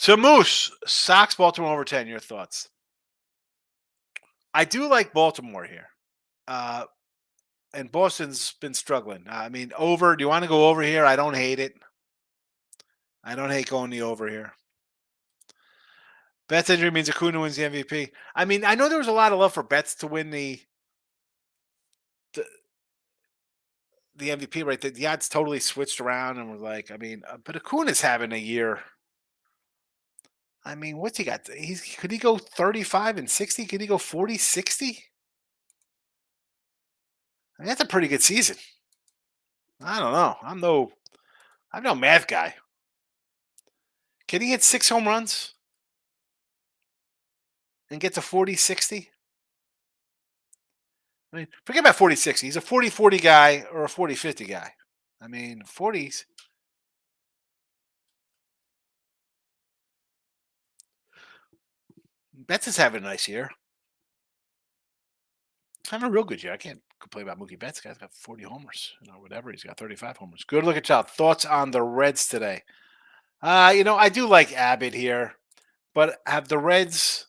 To Moose, Sox, Baltimore over 10. Your thoughts? I do like Baltimore here. And Boston's been struggling. Over. Do you want to go over here? I don't hate it. I don't hate going the over here. Betts injury means Acuna wins the MVP. I know there was a lot of love for Betts to win the the MVP right there. The odds totally switched around, and we're like, I mean, but Acuna's having a year. I mean, what's he got? Could he go 35 and 60? Could he go 40, 60? I mean, that's a pretty good season. I don't know. I'm no math guy. Can he hit 6 home runs and get to 40, 60? I mean, forget about 40, 60. He's a 40, 40 guy or a 40, 50 guy. I mean, 40s. Betts is having a nice year. He's having a real good year. I can't complain about Mookie Betts. Guy's got 40 homers, whatever. He's got 35 homers. Good look at y'all. Thoughts on the Reds today? I do like Abbott here, but have the Reds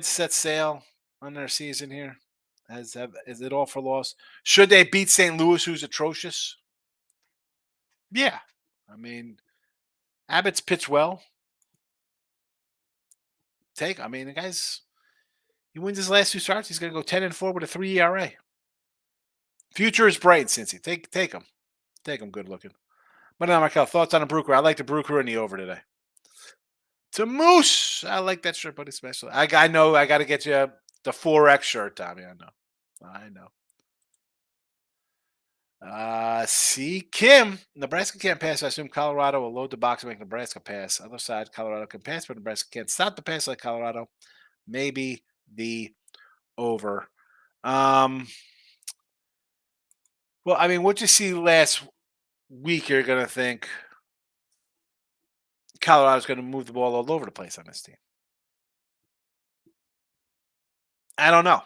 set sail on their season here? Is it all for loss? Should they beat St. Louis, who's atrocious? Yeah. I mean, Abbott's pitched well. The guy's he wins his last two starts. He's gonna go 10-4 with a 3 ERA. Future is bright, Cincy. Take him. Take him good looking. But now, Michael, thoughts on a Brooker? I like the Brooker in the over today. To Moose. I like that shirt, buddy. Special. I know I gotta get you the 4X shirt, Tommy. I know. See Kim. Nebraska can't pass. I assume Colorado will load the box and make Nebraska pass. Other side, Colorado can pass, but Nebraska can't stop the pass like Colorado. Maybe the over. Well, I mean, what you see last week, you're gonna think Colorado's gonna move the ball all over the place on this team. I don't know.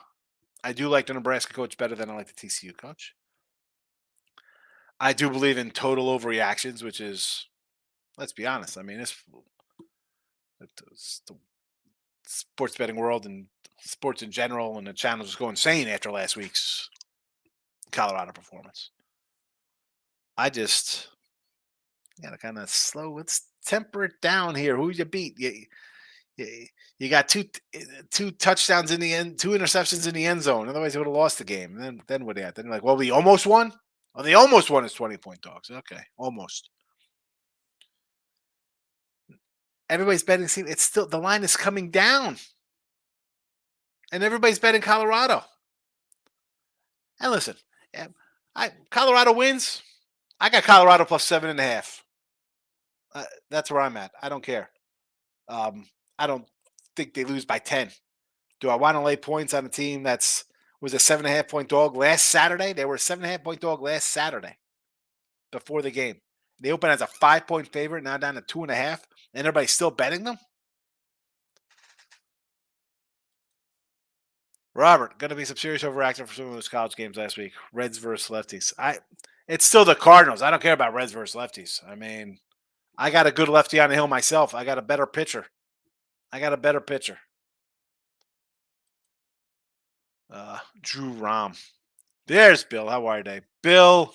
I do like the Nebraska coach better than I like the TCU coach. I do believe in total overreactions, which is, let's be honest. I mean, it's the sports betting world and sports in general, and the channels just go insane after last week's Colorado performance. I just gotta kind of slow. Let's temper it down here. Who you beat? You got two touchdowns in the end, two interceptions in the end zone. Otherwise, they would have lost the game. And then what? Then like, well, we almost won. Well, they almost won as 20-point dogs. Okay, almost. Everybody's betting. See, it's still the line is coming down, and everybody's betting Colorado. And listen, Colorado wins. I got Colorado plus 7.5. That's where I'm at. I don't care. I don't think they lose by 10. Do I want to lay points on a team was a 7.5-point dog last Saturday? They were a 7.5-point dog last Saturday before the game. They open as a 5-point favorite, now down to 2.5, and everybody's still betting them. Robert, going to be some serious overreaction for some of those college games last week. Reds versus lefties. It's still the Cardinals. I don't care about Reds versus lefties. I mean, I got a good lefty on the hill myself. I got a better pitcher. Drew Rom. There's Bill. How are you today? Bill,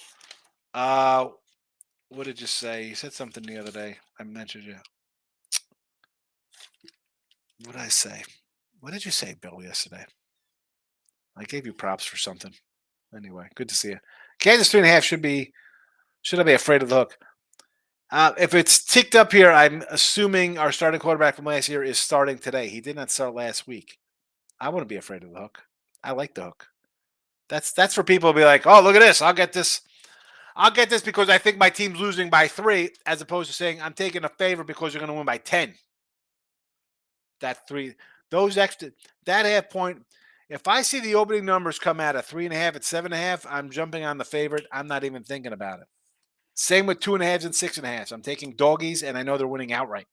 what did you say? You said something the other day. I mentioned you. What did I say? What did you say, Bill, yesterday? I gave you props for something. Anyway, good to see you. Kansas 3.5 should I be afraid of the hook? If it's ticked up here, I'm assuming our starting quarterback from last year is starting today. He did not start last week. I wouldn't be afraid of the hook. I like the hook. That's for people to be like, oh, look at this. I'll get this because I think my team's losing by 3, as opposed to saying I'm taking a favor because you're going to win by 10. That half point. If I see the opening numbers come out at 3.5 at 7.5, I'm jumping on the favorite. I'm not even thinking about it. Same with 2.5s and 6.5s. I'm taking doggies, and I know they're winning outright.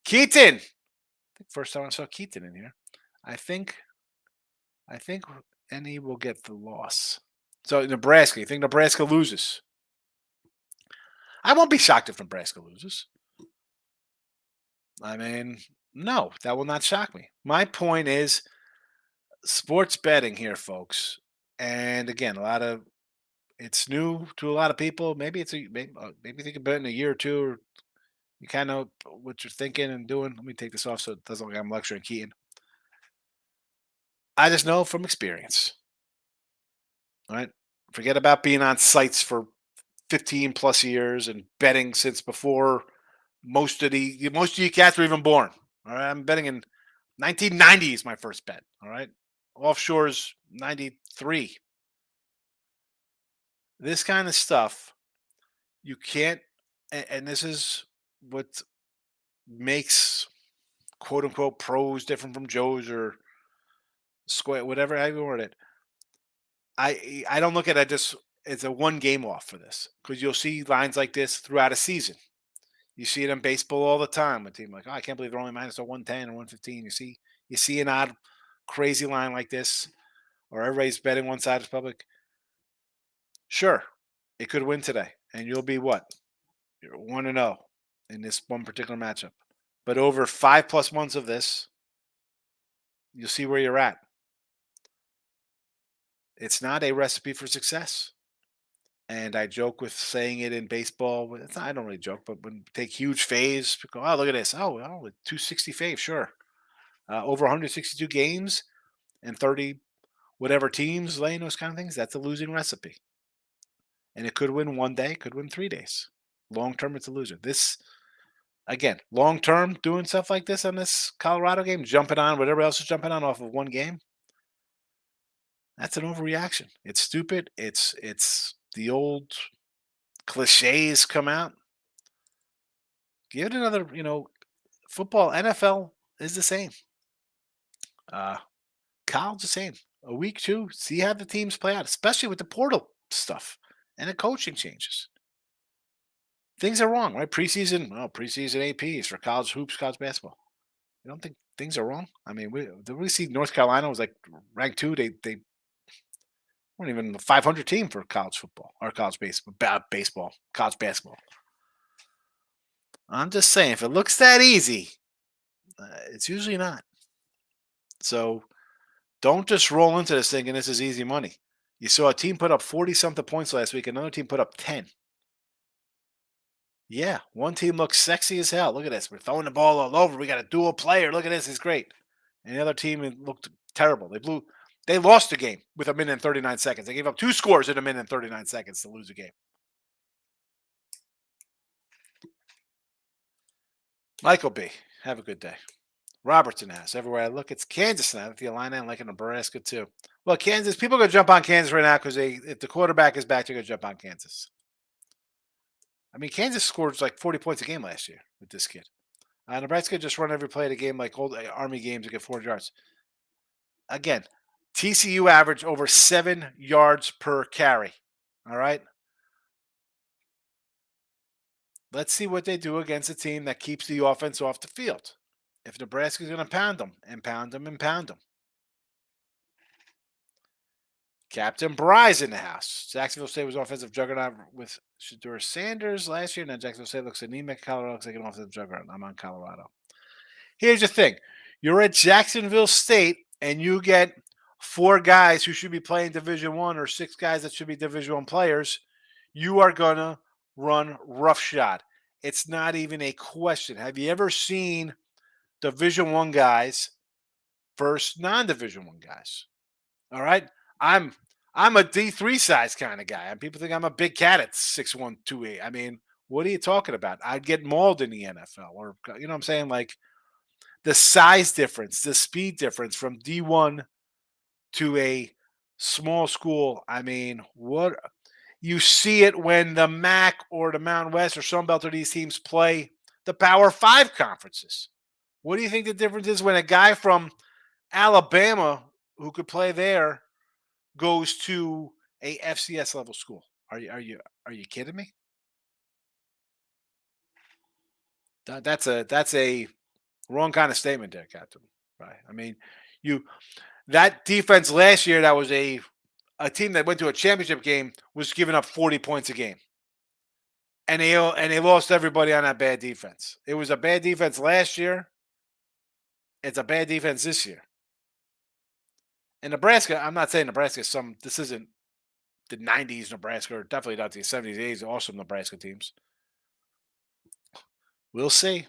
Keaton. I think first time I saw Keaton in here. I think NE will get the loss. So Nebraska. You think Nebraska loses? I won't be shocked if Nebraska loses. I mean, no, that will not shock me. My point is sports betting here, folks. And again, it's new to a lot of people. Maybe maybe think about it in a year or two, or you kind of know what you're thinking and doing. Let me take this off so it doesn't look like I'm lecturing Keaton. I just know from experience. All right. Forget about being on sites for 15 plus years and betting since before most of you cats were even born. All right, I'm betting in 1990 is my first bet. All right, offshore's 93. This kind of stuff you can't, and this is what makes quote unquote pros different from Joes or square, whatever I word it. I don't look at it just it's a one game off for this because you'll see lines like this throughout a season. You see it in baseball all the time. A team like, oh, I can't believe they're only minus a 110 or 115. You see an odd, crazy line like this, or everybody's betting one side of the public. Sure, it could win today, and you'll be what? You're 1-0 in this one particular matchup. But over 5+ months of this, you'll see where you're at. It's not a recipe for success. And I joke with saying it in baseball. I don't really joke, but when take huge faves, go, oh, look at this. Oh, 260 fave, sure. Over 162 games and 30 whatever teams laying those kind of things. That's a losing recipe. And it could win one day, could win 3 days. Long term, it's a loser. This, again, long term, doing stuff like this on this Colorado game, jumping on whatever else is jumping on off of one game. That's an overreaction. It's stupid. It's the old cliches come out. Give it another, football, NFL is the same. College the same. A week, two, see how the teams play out, especially with the portal stuff and the coaching changes. Things are wrong, right? Preseason APs for college hoops, college basketball. You don't think things are wrong? I mean, did we see North Carolina was like ranked 2? They weren't even a 500 team for college football or college baseball, college basketball. I'm just saying, if it looks that easy, it's usually not. So don't just roll into this thinking this is easy money. You saw a team put up 40 something points last week, another team put up 10. Yeah, one team looks sexy as hell. Look at this. We're throwing the ball all over. We got a dual player. Look at this. It's great. And the other team looked terrible. They lost the game with a minute and 39 seconds. They gave up 2 scores in a minute and 39 seconds to lose the game. Michael B., have a good day. Robertson has. Everywhere I look, it's Kansas now. At the Illini, I'm liking Nebraska too. Well, Kansas, people are going to jump on Kansas right now because if the quarterback is back, they're going to jump on Kansas. I mean, Kansas scored like 40 points a game last year with this kid. Nebraska just run every play of the game like old Army games to get 400 yards. Again, TCU averaged over 7 yards per carry. All right. Let's see what they do against a team that keeps the offense off the field. If Nebraska's going to pound them and pound them and pound them. Captain Bry's in the house. Jacksonville State was offensive juggernaut with Shedeur Sanders last year. Now Jacksonville State looks anemic. Colorado looks like an offensive juggernaut. I'm on Colorado. Here's the thing. You're at Jacksonville State and you get 4 guys who should be playing Division I or 6 guys that should be Division I players. You are going to run roughshod. It's not even a question. Have you ever seen Division I guys versus non-Division I guys? All right. I'm a D3 size kind of guy. And people think I'm a big cat at 6'1", 280. I mean, what are you talking about? I'd get mauled in the NFL. Or, you know what I'm saying? Like, the size difference, the speed difference from D1 to a small school. I mean, what you see it when the MAC or the Mountain West or Sunbelt or these teams play the Power 5 conferences. What do you think the difference is when a guy from Alabama who could play there goes to a FCS level school? Are you kidding me? That's a wrong kind of statement there, Captain. Right? I mean, that defense last year that was a team that went to a championship game was giving up 40 points a game, and they lost everybody on that bad defense. It was a bad defense last year. It's a bad defense this year. And Nebraska, I'm not saying Nebraska this isn't the 90s Nebraska, or definitely not the 70s, 80s, awesome Nebraska teams. We'll see.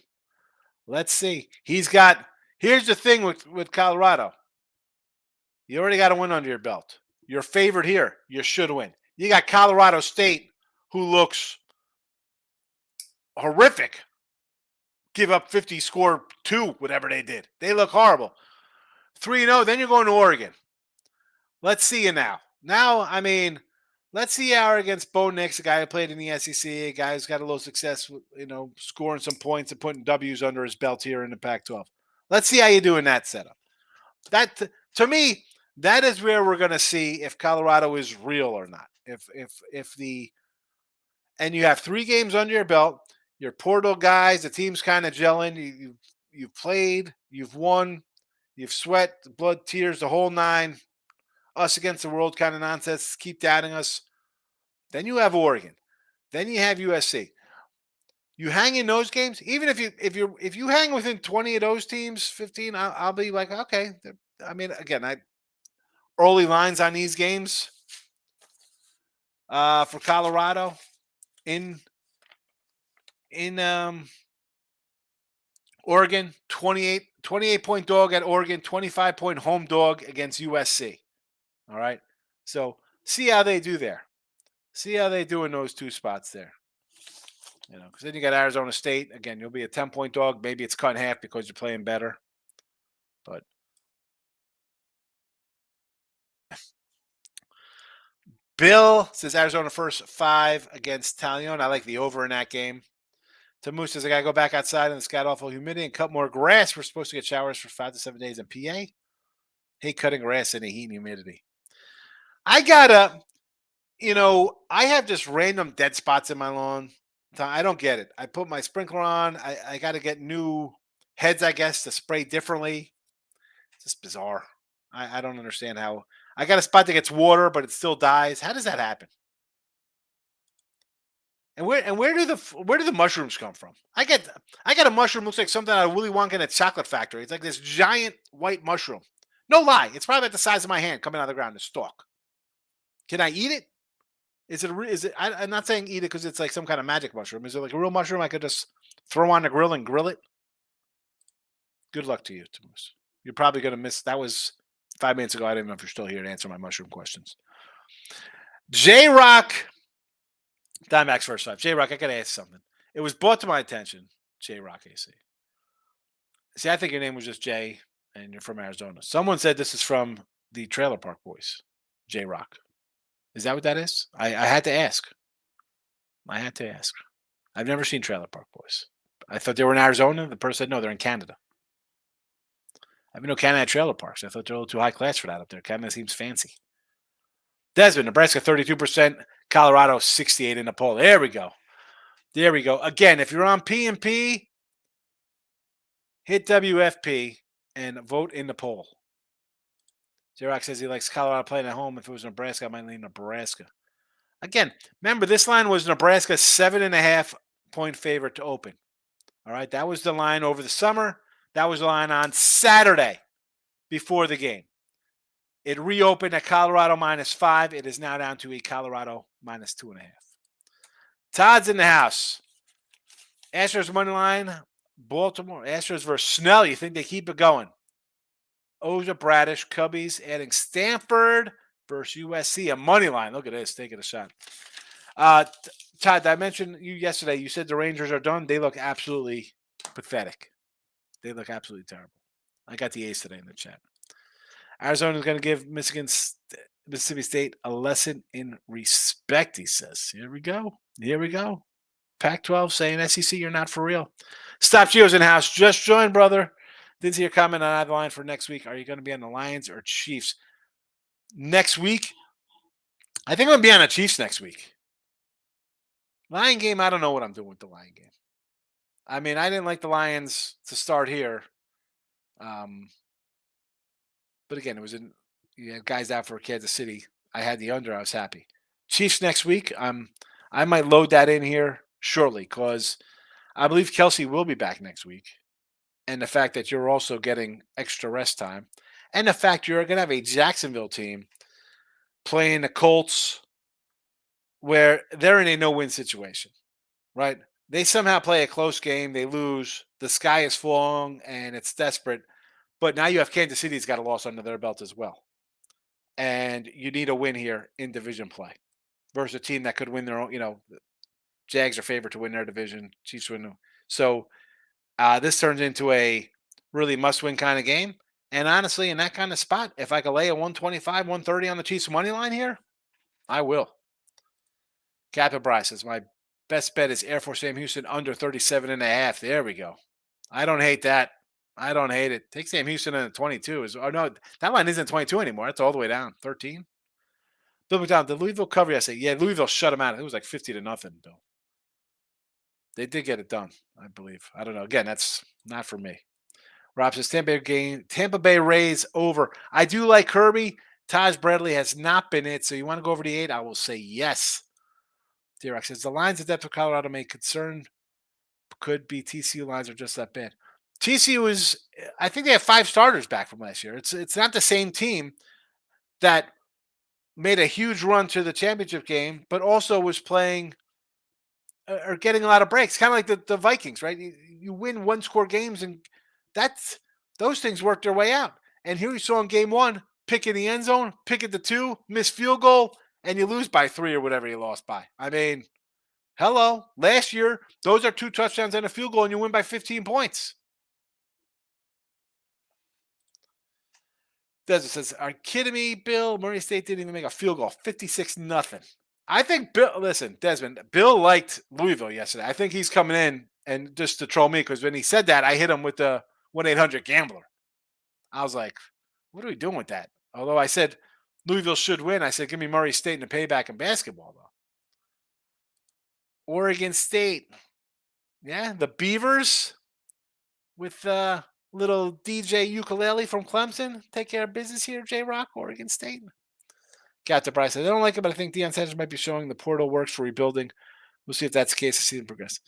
Let's see. Here's the thing with Colorado. You already got a win under your belt. You're favored here. You should win. You got Colorado State, who looks horrific. Give up 50, score 2, whatever they did. They look horrible. 3-0, then you're going to Oregon. Let's see you now. Now, I mean, let's see how against Bo Nix, a guy who played in the SEC, a guy who's got a little success, scoring some points and putting W's under his belt here in the Pac-12. Let's see how you do in that setup. That, to me, that is where we're going to see if Colorado is real or not. And you have 3 games under your belt. Your portal guys, the team's kind of gelling. You've played, you've won, you've sweat, blood, tears, the whole 9. Us against the world kind of nonsense. Keep doubting us. Then you have Oregon. Then you have USC. You hang in those games, even if you hang within 20 of those teams, 15, I'll be like, okay. I mean, again, early lines on these games for Colorado in Oregon, 28-point dog at Oregon, 25-point home dog against USC. All right. So see how they do there. See how they do in those 2 spots there. Because then you got Arizona State. Again, you'll be a 10-point dog. Maybe it's cut in half because you're playing better. But Bill says Arizona first 5 against Talion. I like the over in that game. Tamu says I got to go back outside in this god-awful humidity and cut more grass. We're supposed to get showers for 5 to 7 days in PA. Hate cutting grass in the heat and humidity. I have just random dead spots in my lawn. I don't get it. I put my sprinkler on. I got to get new heads, I guess, to spray differently. It's just bizarre. I don't understand how. I got a spot that gets water, but it still dies. How does that happen? And where do the mushrooms come from? I got a mushroom looks like something out of Willy Wonka in a chocolate factory. It's like this giant white mushroom. No lie, it's probably about the size of my hand coming out of the ground. The stalk. Can I eat it? Is it? I'm not saying eat it because it's like some kind of magic mushroom. Is it like a real mushroom I could just throw on the grill and grill it? Good luck to you, Tamus. You're probably going to miss. That was 5 minutes ago. I didn't know if you're still here to answer my mushroom questions. J-Rock. Diamondbacks first 5. J-Rock, I got to ask something. It was brought to my attention, J-Rock AC. See, I think your name was just Jay, and you're from Arizona. Someone said this is from the Trailer Park Boys, J-Rock. Is that what that is? I had to ask. I've never seen Trailer Park Boys. I thought they were in Arizona. The person said, no, they're in Canada. I mean, no, Canada had trailer parks. I thought they're a little too high class for that up there. Canada seems fancy. Desmond, Nebraska, 32%. Colorado, 68 in the poll. There we go. Again, if you're on P&P, hit WFP and vote in the poll. Xerox says he likes Colorado playing at home. If it was Nebraska, I might lean Nebraska. Again, remember, this line was Nebraska's 7.5-point favorite to open. All right, that was the line over the summer. That was the line on Saturday before the game. It reopened at Colorado -5. It is now down to a Colorado -2.5. Todd's in the house. Astros money line, Baltimore. Astros versus Snell. You think they keep it going? Oja, Bradish, Cubbies, adding Stanford versus USC. A money line. Look at this. Taking a shot. Todd, I mentioned you yesterday. You said the Rangers are done. They look absolutely pathetic. They look absolutely terrible. I got the A's today in the chat. Arizona is going to give Mississippi State a lesson in respect, he says. Here we go. Pac-12 saying, SEC, you're not for real. Stop Gio's in the house. Just joined, brother. Didn't see your comment on either line for next week. Are you going to be on the Lions or Chiefs? Next week? I think I'm going to be on the Chiefs next week. Lion game, I don't know what I'm doing with the Lion game. I mean, I didn't like the Lions to start here. But again, you had guys out for Kansas City. I had the under. I was happy. Chiefs next week. I might load that in here shortly because I believe Kelsey will be back next week. And the fact that you're also getting extra rest time. And the fact you're going to have a Jacksonville team playing the Colts where they're in a no-win situation, right? They somehow play a close game. They lose. The sky is falling, and it's desperate. But now you have Kansas City's got a loss under their belt as well. And you need a win here in division play. versus a team that could win their own. Jags are favored to win their division. Chiefs win. So this turns into a really must-win kind of game. And honestly, in that kind of spot, if I could lay a 125, 130 on the Chiefs money line here, I will. Captain Bryce says my best bet is Air Force Sam Houston under 37.5. There we go. I don't hate that. I don't hate it. Take Sam Houston in 22. No, that line isn't 22 anymore. It's all the way down. 13. Bill McDonald, did Louisville cover yesterday? Yeah, Louisville shut them out. It was like 50-0, Bill. They did get it done, I believe. I don't know. Again, that's not for me. Rob says Tampa Bay Rays over. I do like Kirby. Taj Bradley has not been it. So you want to go over the 8? I will say yes. D-Rock says the lines at depth of Colorado may concern. Could be TCU lines are just that bad. TCU is, I think they have 5 starters back from last year. It's not the same team that made a huge run to the championship game, but also was playing or getting a lot of breaks, kind of like the Vikings, right? You win 1-score games, and those things work their way out. And here you saw in game 1, pick in the end zone, pick at the 2, miss field goal, and you lose by 3 or whatever you lost by. I mean, hello. Last year, those are 2 touchdowns and a field goal, and you win by 15 points. Desert says, are you kidding me, Bill? Murray State didn't even make a field goal. 56-0. I think Desmond, Bill liked Louisville yesterday. I think he's coming in and just to troll me because when he said that, I hit him with the 1-800-GAMBLER. I was like, what are we doing with that? Although I said Louisville should win, I said, give me Murray State in the payback in basketball, though. Oregon State. Yeah, the Beavers with little DJ Ukulele from Clemson. Take care of business here, J-Rock, Oregon State. Got to Bryce. I don't like it, but I think Deion Sanders might be showing the portal works for rebuilding. We'll see if that's the case as the season progresses.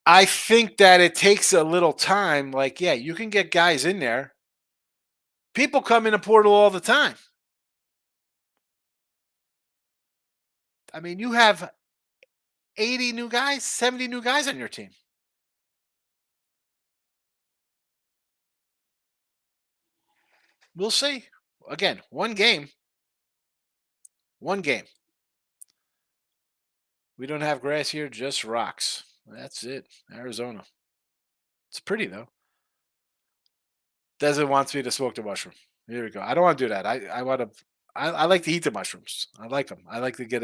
I think that it takes a little time. Like, yeah, you can get guys in there. People come in a portal all the time. I mean, you have 80 new guys, 70 new guys on your team. We'll see. Again, one game. One game. We don't have grass here, just rocks. That's it. Arizona. It's pretty, though. Desmond wants me to smoke the mushroom. Here we go. I don't want to do that. I want to. I like to eat the mushrooms. I like them. I like to get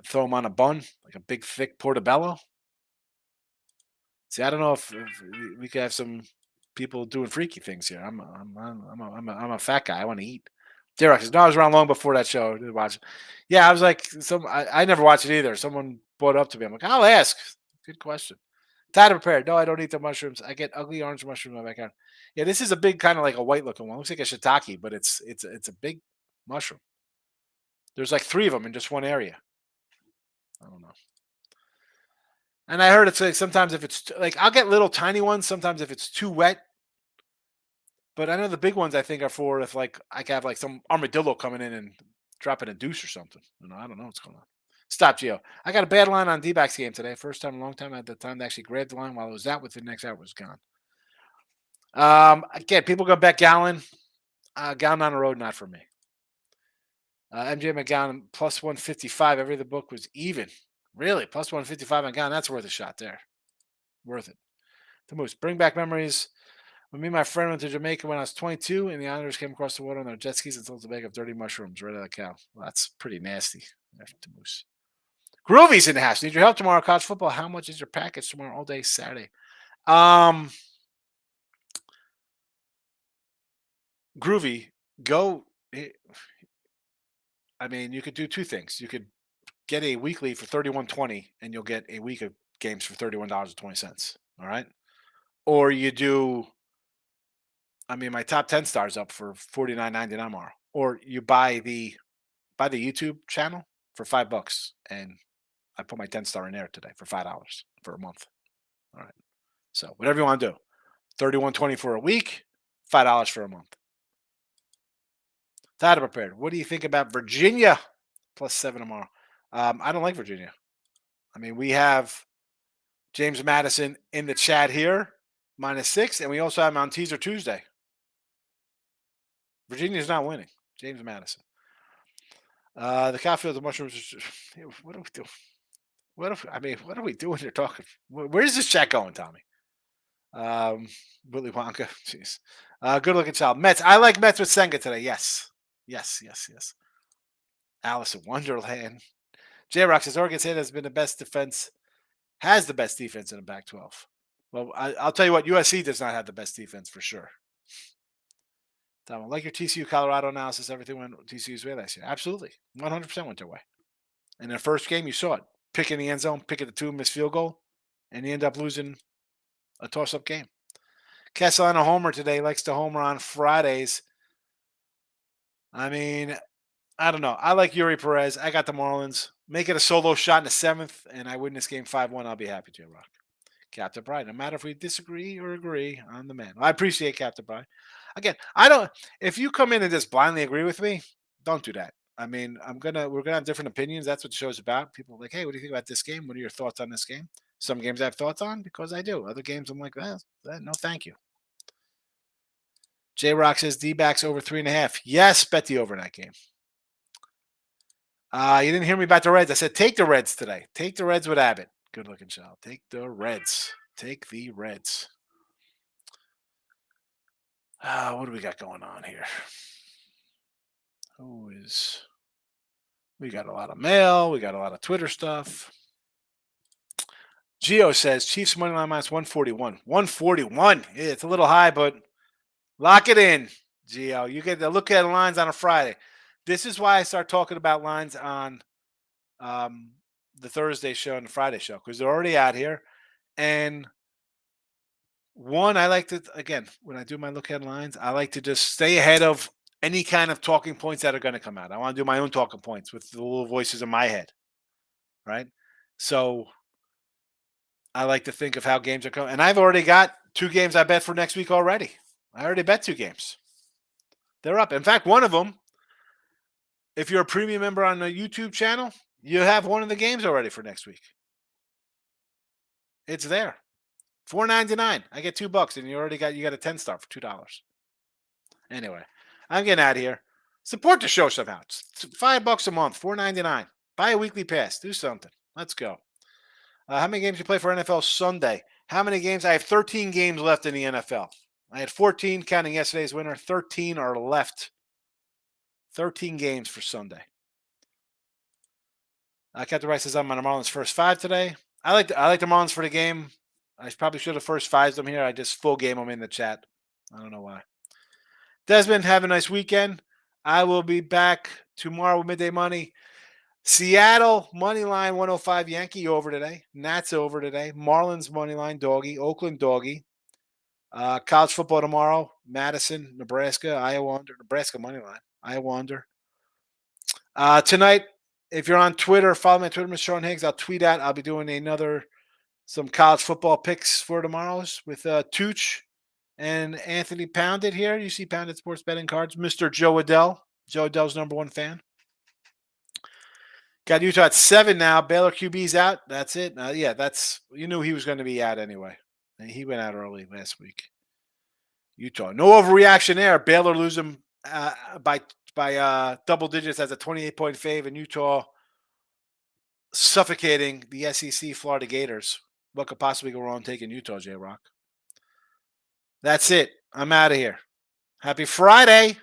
throw them on a bun, like a big thick portobello. See, I don't know if we could have some people doing freaky things here. I'm a fat guy. I want to eat. Derek says, no, I was around long before that show. I didn't watch it. Yeah, I was like, I never watched it either. Someone brought it up to me. I'm like, I'll ask. Good question. Time to prepare. No, I don't eat the mushrooms. I get ugly orange mushrooms in my backyard. Yeah, this is a big kind of like a white looking one. Looks like a shiitake, but it's a big mushroom. There's like 3 of them in just one area. I don't know. And I heard it's like sometimes if it's like I'll get little tiny ones. Sometimes if it's too wet. But I know the big ones I think are for if like I can have like some armadillo coming in and dropping a deuce or something. I don't know what's going on. Stop, Gio. I got a bad line on D-backs game today. First time in a long time. I had the time to actually grab the line while it was out. Within the next hour, it was gone. Again, people go bet Gallon. Gallon on the road, not for me. MJ McGowan plus 155. Every other book was even. Really? Plus 155 on Gallon. That's worth a shot there. Worth it. The Moose. Bring back memories. When me and my friend went to Jamaica when I was 22, and the Islanders came across the water on their jet skis and told us a bag of dirty mushrooms right out of the cow. Well, that's pretty nasty. The Moose. Groovy's in the house. Need your help tomorrow, college football. How much is your package tomorrow all day Saturday? Groovy, go. I mean, you could do 2 things. You could get a weekly for $31.20, and you'll get a week of games for $31.20. All right, or you do. I mean, my top 10 stars up for $49.99 tomorrow, or you buy the YouTube channel for $5, and I put my 10-star in there today for $5 for a month. All right, so whatever you want to do, $31.20 for a week, $5 for a month. Tied prepared. What do you think about Virginia plus 7 tomorrow? I don't like Virginia. I mean, we have James Madison in the chat here, -6, and we also have him on Teaser Tuesday. Virginia's not winning. James Madison. The cowfield, the mushrooms. What do we do? What are we doing here talking? Where's this chat going, Tommy? Willy Wonka. Jeez. Good looking child. Mets. I like Mets with Senga today. Yes. Yes, yes, yes. Alice in Wonderland. J Rock says Oregon State has been the best defense, has the best defense in the Pac 12. Well, I'll tell you what, USC does not have the best defense for sure. Tom, like your TCU Colorado analysis, everything went TCU's way last year. Absolutely. 100% went their way. In the first game, you saw it. Pick in the end zone, pick at the two, miss field goal, and you end up losing a toss up game. Castellano homer today, likes to homer on Fridays. I mean, I don't know. I like Yuri Perez. I got the Marlins. Make it a solo shot in the seventh, and I win this game 5-1. I'll be happy, J Rock. Captain Pride. No matter if we disagree or agree, I'm the man. I appreciate Captain Pride. Again, I don't. If you come in and just blindly agree with me, don't do that. I mean, we're gonna have different opinions. That's what the show's about. People are like, hey, what do you think about this game? What are your thoughts on this game? Some games I have thoughts on because I do. Other games I'm like, no, thank you. J Rock says D-backs over 3.5. Yes, bet the over in that game. You didn't hear me about the Reds. I said take the Reds today. Take the Reds with Abbott. Good looking child. Take the Reds. Take the Reds. What do we got going on here? We got a lot of mail. We got a lot of Twitter stuff. Geo says Chiefs money line minus 141. 141. Yeah, it's a little high, but lock it in, Geo. You get to look at lines on a Friday. This is why I start talking about lines on the Thursday show and the Friday show because they're already out here. And one, I like to, again, when I do my look at lines, I like to just stay ahead of any kind of talking points that are going to come out. I want to do my own talking points with the little voices in my head, right? So I like to think of how games are coming. And I've already got 2 games I bet for next week already. I already bet 2 games. They're up. In fact, one of them, if you're a premium member on the YouTube channel, you have one of the games already for next week. It's there. $4.99. I get $2, and you got a 10-star for $2. Anyway, I'm getting out of here. Support the show somehow. It's $5 a month, $4.99. Buy a weekly pass. Do something. Let's go. How many games you play for NFL Sunday? How many games? I have 13 games left in the NFL. I had 14 counting yesterday's winner. 13 are left. 13 games for Sunday. Captain Rice says I'm on the Marlins first 5 today. I like the Marlins for the game. I probably should have first 5'd them here. I just full game them in the chat. I don't know why. Desmond, have a nice weekend. I will be back tomorrow with Midday Money. Seattle money line 105 Yankee over today. Nats over today. Marlins money line doggy. Oakland doggy. College football tomorrow. Madison, Nebraska, Iowa under. Nebraska money line. Iowa under. Tonight, if you're on Twitter, follow me on Twitter, Mr. Sean Higgs. I'll tweet out. I'll be doing some college football picks for tomorrow's with Tooch and Anthony Pounded here. You see Pounded Sports Betting Cards. Mr. Joe Adell. Joe Adell's #1 fan. Got Utah at 7 now. Baylor QB's out. That's it. You knew he was going to be out anyway. And he went out early last week. Utah. No overreaction there. Baylor losing by double digits as a 28-point fave, and Utah suffocating the SEC Florida Gators. What could possibly go wrong taking Utah, J-Rock? That's it. I'm out of here. Happy Friday.